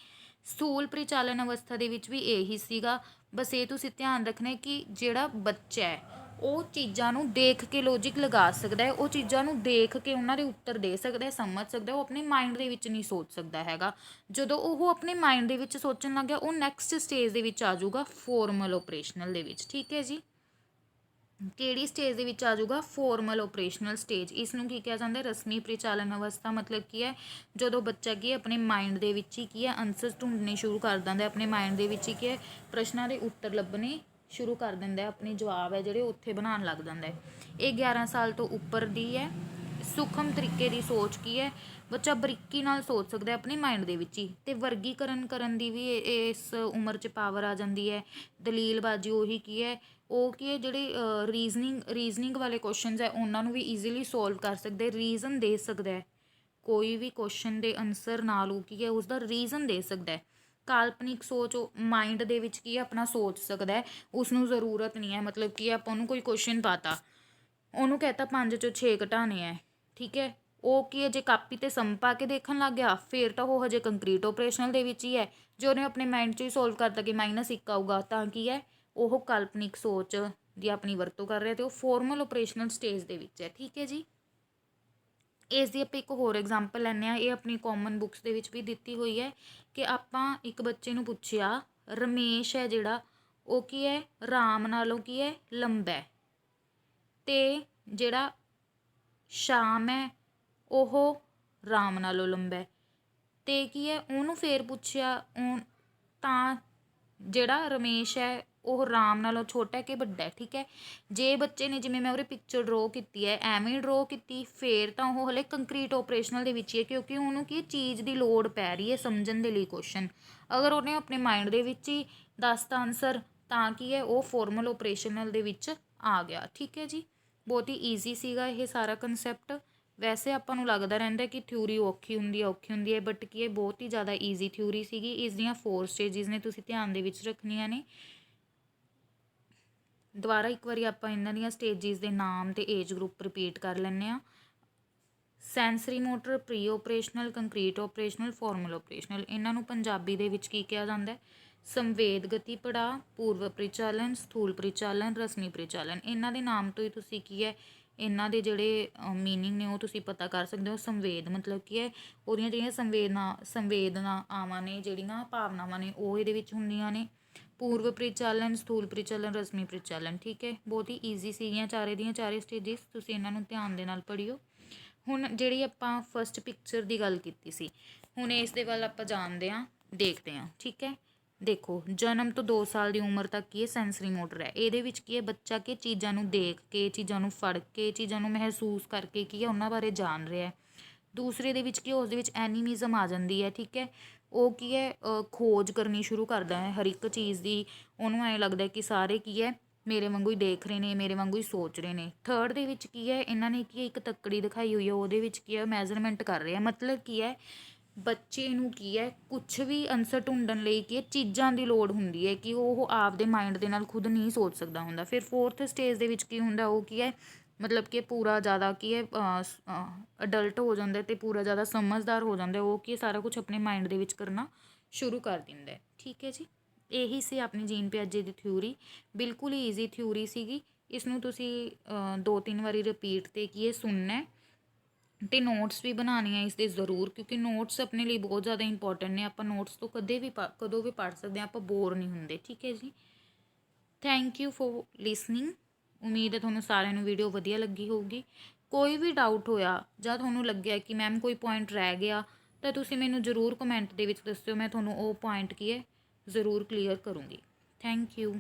ਸਥੂਲ ਪਰਿਚਾਲਨ ਅਵਸਥਾ ਦੇ ਵਿੱਚ ਵੀ ਇਹੀ ਸੀਗਾ। ਬਸ ਇਹ ਤੁਸੀਂ ਧਿਆਨ ਰੱਖਣਾ ਕਿ ਜਿਹੜਾ ਬੱਚਾ ਹੈ ਉਹ ਚੀਜ਼ਾਂ ਨੂੰ ਦੇਖ ਕੇ ਲੌਜਿਕ ਲਗਾ ਸਕਦਾ ਹੈ, ਉਹ ਚੀਜ਼ਾਂ ਨੂੰ ਦੇਖ ਕੇ ਉਹਨਾਂ ਦੇ ਉੱਤਰ ਦੇ ਸਕਦਾ ਹੈ, ਸਮਝ ਸਕਦਾ। ਉਹ ਆਪਣੇ ਮਾਈਂਡ ਦੇ ਵਿੱਚ ਨਹੀਂ ਸੋਚ ਸਕਦਾ ਹੈਗਾ। ਜਦੋਂ ਉਹ ਆਪਣੇ ਮਾਈਂਡ ਦੇ ਵਿੱਚ ਸੋਚਣ ਲੱਗ ਗਿਆ, ਉਹ ਨੈਕਸਟ ਸਟੇਜ ਦੇ ਵਿੱਚ ਆ ਜਾਊਗਾ ਫੋਰਮਲ ਓਪਰੇਸ਼ਨਲ ਦੇ ਵਿੱਚ। ਠੀਕ ਹੈ ਜੀ, ਕਿਹੜੀ ਸਟੇਜ ਦੇ ਵਿੱਚ ਆ ਜਾਊਗਾ ਫੋਰਮਲ ਓਪਰੇਸ਼ਨਲ ਸਟੇਜ। ਇਸ ਨੂੰ ਕੀ ਕਿਹਾ ਜਾਂਦਾ ਰਸਮੀ ਪਰਿਚਾਲਨ ਅਵਸਥਾ। ਮਤਲਬ ਕੀ ਹੈ ਜਦੋਂ ਬੱਚਾ ਕੀ ਹੈ ਆਪਣੇ ਮਾਈਂਡ ਦੇ ਵਿੱਚ ਹੀ ਕੀ ਹੈ ਆਨਸਰਸ ਢੂੰਡਣੇ ਸ਼ੁਰੂ ਕਰ ਦਿੰਦਾ, ਆਪਣੇ ਮਾਈਂਡ ਦੇ ਵਿੱਚ ਹੀ ਕੀ ਹੈ ਪ੍ਰਸ਼ਨਾਂ ਦੇ ਉੱਤਰ ਲੱਭਣੇ ਸ਼ੁਰੂ ਕਰ ਦਿੰਦਾ, ਆਪਣੇ ਜਵਾਬ ਹੈ ਜਿਹੜੇ ਉੱਥੇ ਬਣਾਉਣ ਲੱਗ ਜਾਂਦਾ ਹੈ। ਇਹ 11 ਸਾਲ ਤੋਂ ਉੱਪਰ ਦੀ ਹੈ। ਸੂਖਮ ਤਰੀਕੇ ਦੀ ਸੋਚ ਕੀ ਹੈ, ਬੱਚਾ ਬਰੀਕੀ ਨਾਲ ਸੋਚ ਸਕਦਾ ਆਪਣੇ ਮਾਈਂਡ ਦੇ ਵਿੱਚ ਹੀ, ਅਤੇ ਵਰਗੀਕਰਨ ਕਰਨ ਦੀ ਵੀ ਇਸ ਉਮਰ 'ਚ ਪਾਵਰ ਆ ਜਾਂਦੀ ਹੈ। ਦਲੀਲਬਾਜ਼ੀ ਉਹੀ ਕੀ ਹੈ, ਉਹ ਕੀ ਹੈ ਜਿਹੜੇ ਰੀਜ਼ਨਿੰਗ ਵਾਲੇ ਕੁਐਸਚਨਸ ਹੈ ਉਹਨਾਂ ਨੂੰ ਵੀ ਈਜ਼ੀਲੀ ਸੋਲਵ ਕਰ ਸਕਦੇ, ਰੀਜ਼ਨ ਦੇ ਸਕਦਾ ਹੈ। ਕੋਈ ਵੀ ਕੁਐਸਚਨ ਦੇ ਆਨਸਰ ਨਾਲ ਉਹ ਕੀ ਹੈ ਉਸਦਾ ਰੀਜ਼ਨ ਦੇ ਸਕਦਾ ਹੈ। ਕਾਲਪਨਿਕ ਸੋਚ, ਉਹ ਮਾਈਂਡ ਦੇ ਵਿੱਚ ਕੀ ਹੈ ਆਪਣਾ ਸੋਚ ਸਕਦਾ ਹੈ, ਉਸਨੂੰ ਜ਼ਰੂਰਤ ਨਹੀਂ ਹੈ ਮਤਲਬ ਕਿ ਆਪਾਂ ਉਹਨੂੰ ਕੋਈ ਕੁਐਸਚਨ ਪਾਤਾ, ਉਹਨੂੰ ਕਹਿਤਾ 5 ਚੋਂ 6 ਘਟਾਉਣੇ ਹੈ। ਠੀਕ ਹੈ, ਉਹ ਕੀ ਹੈ ਜੇ ਕਾਪੀ 'ਤੇ ਸਮ ਪਾ ਕੇ ਦੇਖਣ ਲੱਗ ਗਿਆ ਫਿਰ ਤਾਂ ਉਹ ਹਜੇ ਕੰਕਰੀਟ ਓਪਰੇਸ਼ਨਲ ਦੇ ਵਿੱਚ ਹੀ ਹੈ। ਜੇ ਉਹਨੇ ਆਪਣੇ ਮਾਈਂਡ 'ਚ ਹੀ ਸੋਲਵ ਕਰਤਾ ਕਿ -1 ਆਊਗਾ ਤਾਂ ਕੀ ਹੈ ਉਹ ਕਾਲਪਨਿਕ ਸੋਚ ਦੀ ਆਪਣੀ ਵਰਤੋਂ ਕਰ ਰਿਹਾ, ਅਤੇ ਉਹ ਫੋਰਮਲ ਓਪਰੇਸ਼ਨਲ ਸਟੇਜ ਦੇ ਵਿੱਚ ਹੈ। ਠੀਕ ਹੈ ਜੀ, ਇਸ ਦੀ ਆਪਾਂ ਇੱਕ ਹੋਰ ਐਗਜ਼ਾਮਪਲ ਲੈਂਦੇ ਹਾਂ। ਇਹ ਆਪਣੀ ਕਾਮਨ ਬੁੱਕਸ ਦੇ ਵਿੱਚ ਵੀ ਦਿੱਤੀ ਹੋਈ ਹੈ ਕਿ ਆਪਾਂ ਇੱਕ ਬੱਚੇ ਨੂੰ ਪੁੱਛਿਆ ਰਮੇਸ਼ ਹੈ ਜਿਹੜਾ ਉਹ ਕੀ ਹੈ ਰਾਮ ਨਾਲੋਂ ਕੀ ਹੈ ਲੰਬਾ ਹੈ, ਅਤੇ ਜਿਹੜਾ ਸ਼ਾਮ ਹੈ ਉਹ ਰਾਮ ਨਾਲੋਂ ਲੰਬਾ ਹੈ। ਅਤੇ ਕੀ ਹੈ ਉਹਨੂੰ ਫਿਰ ਪੁੱਛਿਆ ਤਾਂ ਜਿਹੜਾ ਰਮੇਸ਼ ਹੈ ਉਹ ਰਾਮ ਨਾਲੋਂ ਛੋਟਾ ਕਿ ਵੱਡਾ। ਠੀਕ ਹੈ, ਜੇ ਬੱਚੇ ਨੇ ਜਿਵੇਂ ਮੈਂ ਉਹਦੇ ਪਿਕਚਰ ਡਰੋ ਕੀਤੀ ਹੈ ਐਵੇਂ ਡਰੋ ਕੀਤੀ ਫਿਰ ਤਾਂ ਉਹ ਹਲੇ ਕੰਕਰੀਟ ਓਪਰੇਸ਼ਨਲ ਦੇ ਵਿੱਚ ਹੀ ਹੈ, ਕਿਉਂਕਿ ਉਹਨੂੰ ਕੀ ਚੀਜ਼ ਦੀ ਲੋੜ ਪੈ ਰਹੀ ਹੈ ਸਮਝਣ ਦੇ ਲਈ ਕੁਐਸਚਨ। ਅਗਰ ਉਹਨੇ ਆਪਣੇ ਮਾਈਂਡ ਦੇ ਵਿੱਚ ਹੀ ਦੱਸਤਾ ਆਨਸਰ ਤਾਂ ਕੀ ਹੈ ਉਹ ਫੋਰਮਲ ਓਪਰੇਸ਼ਨਲ ਦੇ ਵਿੱਚ ਆ ਗਿਆ। ਠੀਕ ਹੈ ਜੀ, ਬਹੁਤ ਹੀ ਈਜ਼ੀ ਸੀਗਾ ਇਹ ਸਾਰਾ ਕੰਸੈਪਟ। ਵੈਸੇ ਆਪਾਂ ਨੂੰ ਲੱਗਦਾ ਰਹਿੰਦਾ ਕਿ ਥਿਊਰੀ ਔਖੀ ਹੁੰਦੀ ਹੈ ਬਟ ਕੀ ਇਹ ਬਹੁਤ ਹੀ ਜ਼ਿਆਦਾ ਈਜ਼ੀ ਥਿਊਰੀ ਸੀਗੀ। ਇਸ ਦੀਆਂ 4 ਸਟੇਜਿਸ ਨੇ, ਤੁਸੀਂ ਧਿਆਨ ਦੇ ਵਿੱਚ ਰੱਖਣੀਆਂ ਨੇ। ਦੁਬਾਰਾ ਇੱਕ ਵਾਰੀ ਆਪਾਂ ਇਹਨਾਂ ਦੀਆਂ ਸਟੇਜਿਸ ਦੇ ਨਾਮ ਅਤੇ ਏਜ ਗਰੁੱਪ ਰਿਪੀਟ ਕਰ ਲੈਂਦੇ ਹਾਂ। Sensory motor, pre operational, concrete operational, formal operational. ਇਹਨਾਂ ਨੂੰ ਪੰਜਾਬੀ ਦੇ ਵਿੱਚ ਕੀ ਕਿਹਾ ਜਾਂਦਾ ਹੈ? ਸੰਵੇਦ ਗਤੀ ਪੜਾਅ, ਪੂਰਵ ਪਰਿਚਾਲਨ, ਸਥੂਲ ਪਰਿਚਾਲਨ, ਰਸਮੀ ਪਰਿਚਾਲਨ। ਇਹਨਾਂ ਦੇ ਨਾਮ ਤੋਂ ਹੀ ਤੁਸੀਂ ਕੀ ਹੈ, ਇਹਨਾਂ ਦੇ ਜਿਹੜੇ ਮੀਨਿੰਗ ਨੇ ਉਹ ਤੁਸੀਂ ਪਤਾ ਕਰ ਸਕਦੇ ਹੋ। ਸੰਵੇਦ ਮਤਲਬ ਕੀ ਹੈ, ਉਹਦੀਆਂ ਜਿਹੜੀਆਂ ਸੰਵੇਦਨਾਵਾਂ ਨੇ, ਜਿਹੜੀਆਂ ਭਾਵਨਾਵਾਂ ਨੇ ਉਹ ਇਹਦੇ ਵਿੱਚ ਹੁੰਦੀਆਂ ਨੇ। ਪੂਰਵ ਪਰਿਚਾਲਨ, ਸਥੂਲ ਪਰਿਚਾਲਨ, ਰਸਮੀ ਪਰਿਚਾਲਨ। ਠੀਕ ਹੈ, ਬਹੁਤ ਹੀ ਈਜ਼ੀ ਸੀਗੀਆਂ ਚਾਰੇ ਦੀਆਂ ਚਾਰੇ ਸਟੇਜਿਸ, ਤੁਸੀਂ ਇਹਨਾਂ ਨੂੰ ਧਿਆਨ ਦੇ ਨਾਲ ਪੜ੍ਹਿਓ। ਹੁਣ ਜਿਹੜੀ ਆਪਾਂ ਫਸਟ ਪਿਕਚਰ ਦੀ ਗੱਲ ਕੀਤੀ ਸੀ, ਹੁਣ ਇਸ ਦੇ ਵੱਲ ਆਪਾਂ ਜਾਣਦੇ ਹਾਂ, ਦੇਖਦੇ ਹਾਂ। ਠੀਕ ਹੈ, ਦੇਖੋ ਜਨਮ ਤੋਂ 2 ਸਾਲ ਦੀ ਉਮਰ ਤੱਕ ਕੀ ਹੈ, ਸੈਂਸਰੀ ਮੋਟਰ ਹੈ। ਇਹਦੇ ਵਿੱਚ ਕੀ ਹੈ, ਬੱਚਾ ਕਿ ਚੀਜ਼ਾਂ ਨੂੰ ਦੇਖ ਕੇ, ਚੀਜ਼ਾਂ ਨੂੰ ਫੜ ਕੇ, ਚੀਜ਼ਾਂ ਨੂੰ ਮਹਿਸੂਸ ਕਰਕੇ ਕੀ ਹੈ, ਉਹਨਾਂ ਬਾਰੇ ਜਾਣ ਰਿਹਾ ਹੈ। ਦੂਸਰੇ ਦੇ ਵਿੱਚ ਕੀ, ਉਸ ਦੇ ਵਿੱਚ ਐਨੀਮਿਜ਼ਮ ਆ ਜਾਂਦੀ ਹੈ। ਠੀਕ ਹੈ, ਉਹ ਕੀ ਹੈ, ਖੋਜ ਕਰਨੀ ਸ਼ੁਰੂ ਕਰਦਾ ਹੈ ਹਰ ਇੱਕ ਚੀਜ਼ ਦੀ। ਉਹਨੂੰ ਐਂ ਲੱਗਦਾ ਕਿ ਸਾਰੇ ਕੀ ਹੈ, ਮੇਰੇ ਵਾਂਗੂ ਹੀ ਦੇਖ ਰਹੇ ਨੇ, ਮੇਰੇ ਵਾਂਗੂ ਹੀ ਸੋਚ ਰਹੇ ਨੇ। ਥਰਡ ਦੇ ਵਿੱਚ ਕੀ ਹੈ, ਇਹਨਾਂ ਨੇ ਕੀ ਇੱਕ ਤੱਕੜੀ ਦਿਖਾਈ ਹੋਈ ਹੈ, ਉਹਦੇ ਵਿੱਚ ਕੀ ਹੈ, ਮੈਜ਼ਰਮੈਂਟ ਕਰ ਰਿਹਾ। ਮਤਲਬ ਕੀ ਹੈ, ਬੱਚੇ ਨੂੰ ਕੀ ਹੈ, ਕੁਛ ਵੀ ਆਨਸਰ ਢੂੰਢਣ ਲਈ ਕੀ ਹੈ, ਚੀਜ਼ਾਂ ਦੀ ਲੋੜ ਹੁੰਦੀ ਹੈ ਕਿ ਉਹ ਆਪਦੇ ਮਾਈਂਡ ਦੇ ਨਾਲ ਖੁਦ ਨਹੀਂ ਸੋਚ ਸਕਦਾ ਹੁੰਦਾ। ਫਿਰ ਫੋਰਥ ਸਟੇਜ ਦੇ ਵਿੱਚ ਕੀ ਹੁੰਦਾ, ਉਹ ਕੀ ਹੈ, ਮਤਲਬ ਕਿ ਪੂਰਾ ਜ਼ਿਆਦਾ ਕੀ ਹੈ, ਅਡਲਟ ਹੋ ਜਾਂਦਾ ਅਤੇ ਪੂਰਾ ਜ਼ਿਆਦਾ ਸਮਝਦਾਰ ਹੋ ਜਾਂਦਾ। ਉਹ ਕੀ ਸਾਰਾ ਕੁਛ ਆਪਣੇ ਮਾਈਂਡ ਦੇ ਵਿੱਚ ਕਰਨਾ ਸ਼ੁਰੂ ਕਰ ਦਿੰਦਾ। ਠੀਕ ਹੈ ਜੀ, ਇਹੀ ਸੀ ਆਪਣੀ ਜੀਨ ਪਿਆਜੇ ਦੀ ਥਿਊਰੀ। ਬਿਲਕੁਲ ਹੀ ਈਜ਼ੀ ਥਿਊਰੀ ਸੀਗੀ। ਇਸ ਨੂੰ ਤੁਸੀਂ 2-3 ਵਾਰੀ ਰਿਪੀਟ 'ਤੇ ਕੀ ਹੈ, ਸੁਣਨਾ ਅਤੇ ਨੋਟਸ ਵੀ ਬਣਾਉਣੇ ਆ ਇਸ ਦੇ ਜ਼ਰੂਰ, ਕਿਉਂਕਿ ਨੋਟਸ ਆਪਣੇ ਲਈ ਬਹੁਤ ਜ਼ਿਆਦਾ ਇੰਪੋਰਟੈਂਟ ਨੇ। ਆਪਾਂ ਨੋਟਸ ਤੋਂ ਕਦੋਂ ਵੀ ਪੜ੍ਹ ਸਕਦੇ ਹਾਂ, ਆਪਾਂ ਬੋਰ ਨਹੀਂ ਹੁੰਦੇ। ਠੀਕ ਹੈ ਜੀ, ਥੈਂਕ ਯੂ ਫੋਰ ਲਿਸਨਿੰਗ। ਉਮੀਦ ਹੈ ਤੁਹਾਨੂੰ ਸਾਰਿਆਂ ਨੂੰ ਵੀਡੀਓ ਵਧੀਆ ਲੱਗੀ ਹੋਊਗੀ। ਕੋਈ ਵੀ ਡਾਊਟ ਹੋਇਆ ਜਾਂ ਤੁਹਾਨੂੰ ਲੱਗਿਆ ਕਿ ਮੈਮ ਕੋਈ ਪੁਆਇੰਟ ਰਹਿ ਗਿਆ, ਤਾਂ ਤੁਸੀਂ ਮੈਨੂੰ ਜ਼ਰੂਰ ਕਮੈਂਟ ਦੇ ਵਿੱਚ ਦੱਸਿਓ। ਮੈਂ ਤੁਹਾਨੂੰ ਉਹ ਪੁਆਇੰਟ ਕੀ ਹੈ, ਜ਼ਰੂਰ ਕਲੀਅਰ ਕਰੂੰਗੀ। Thank you.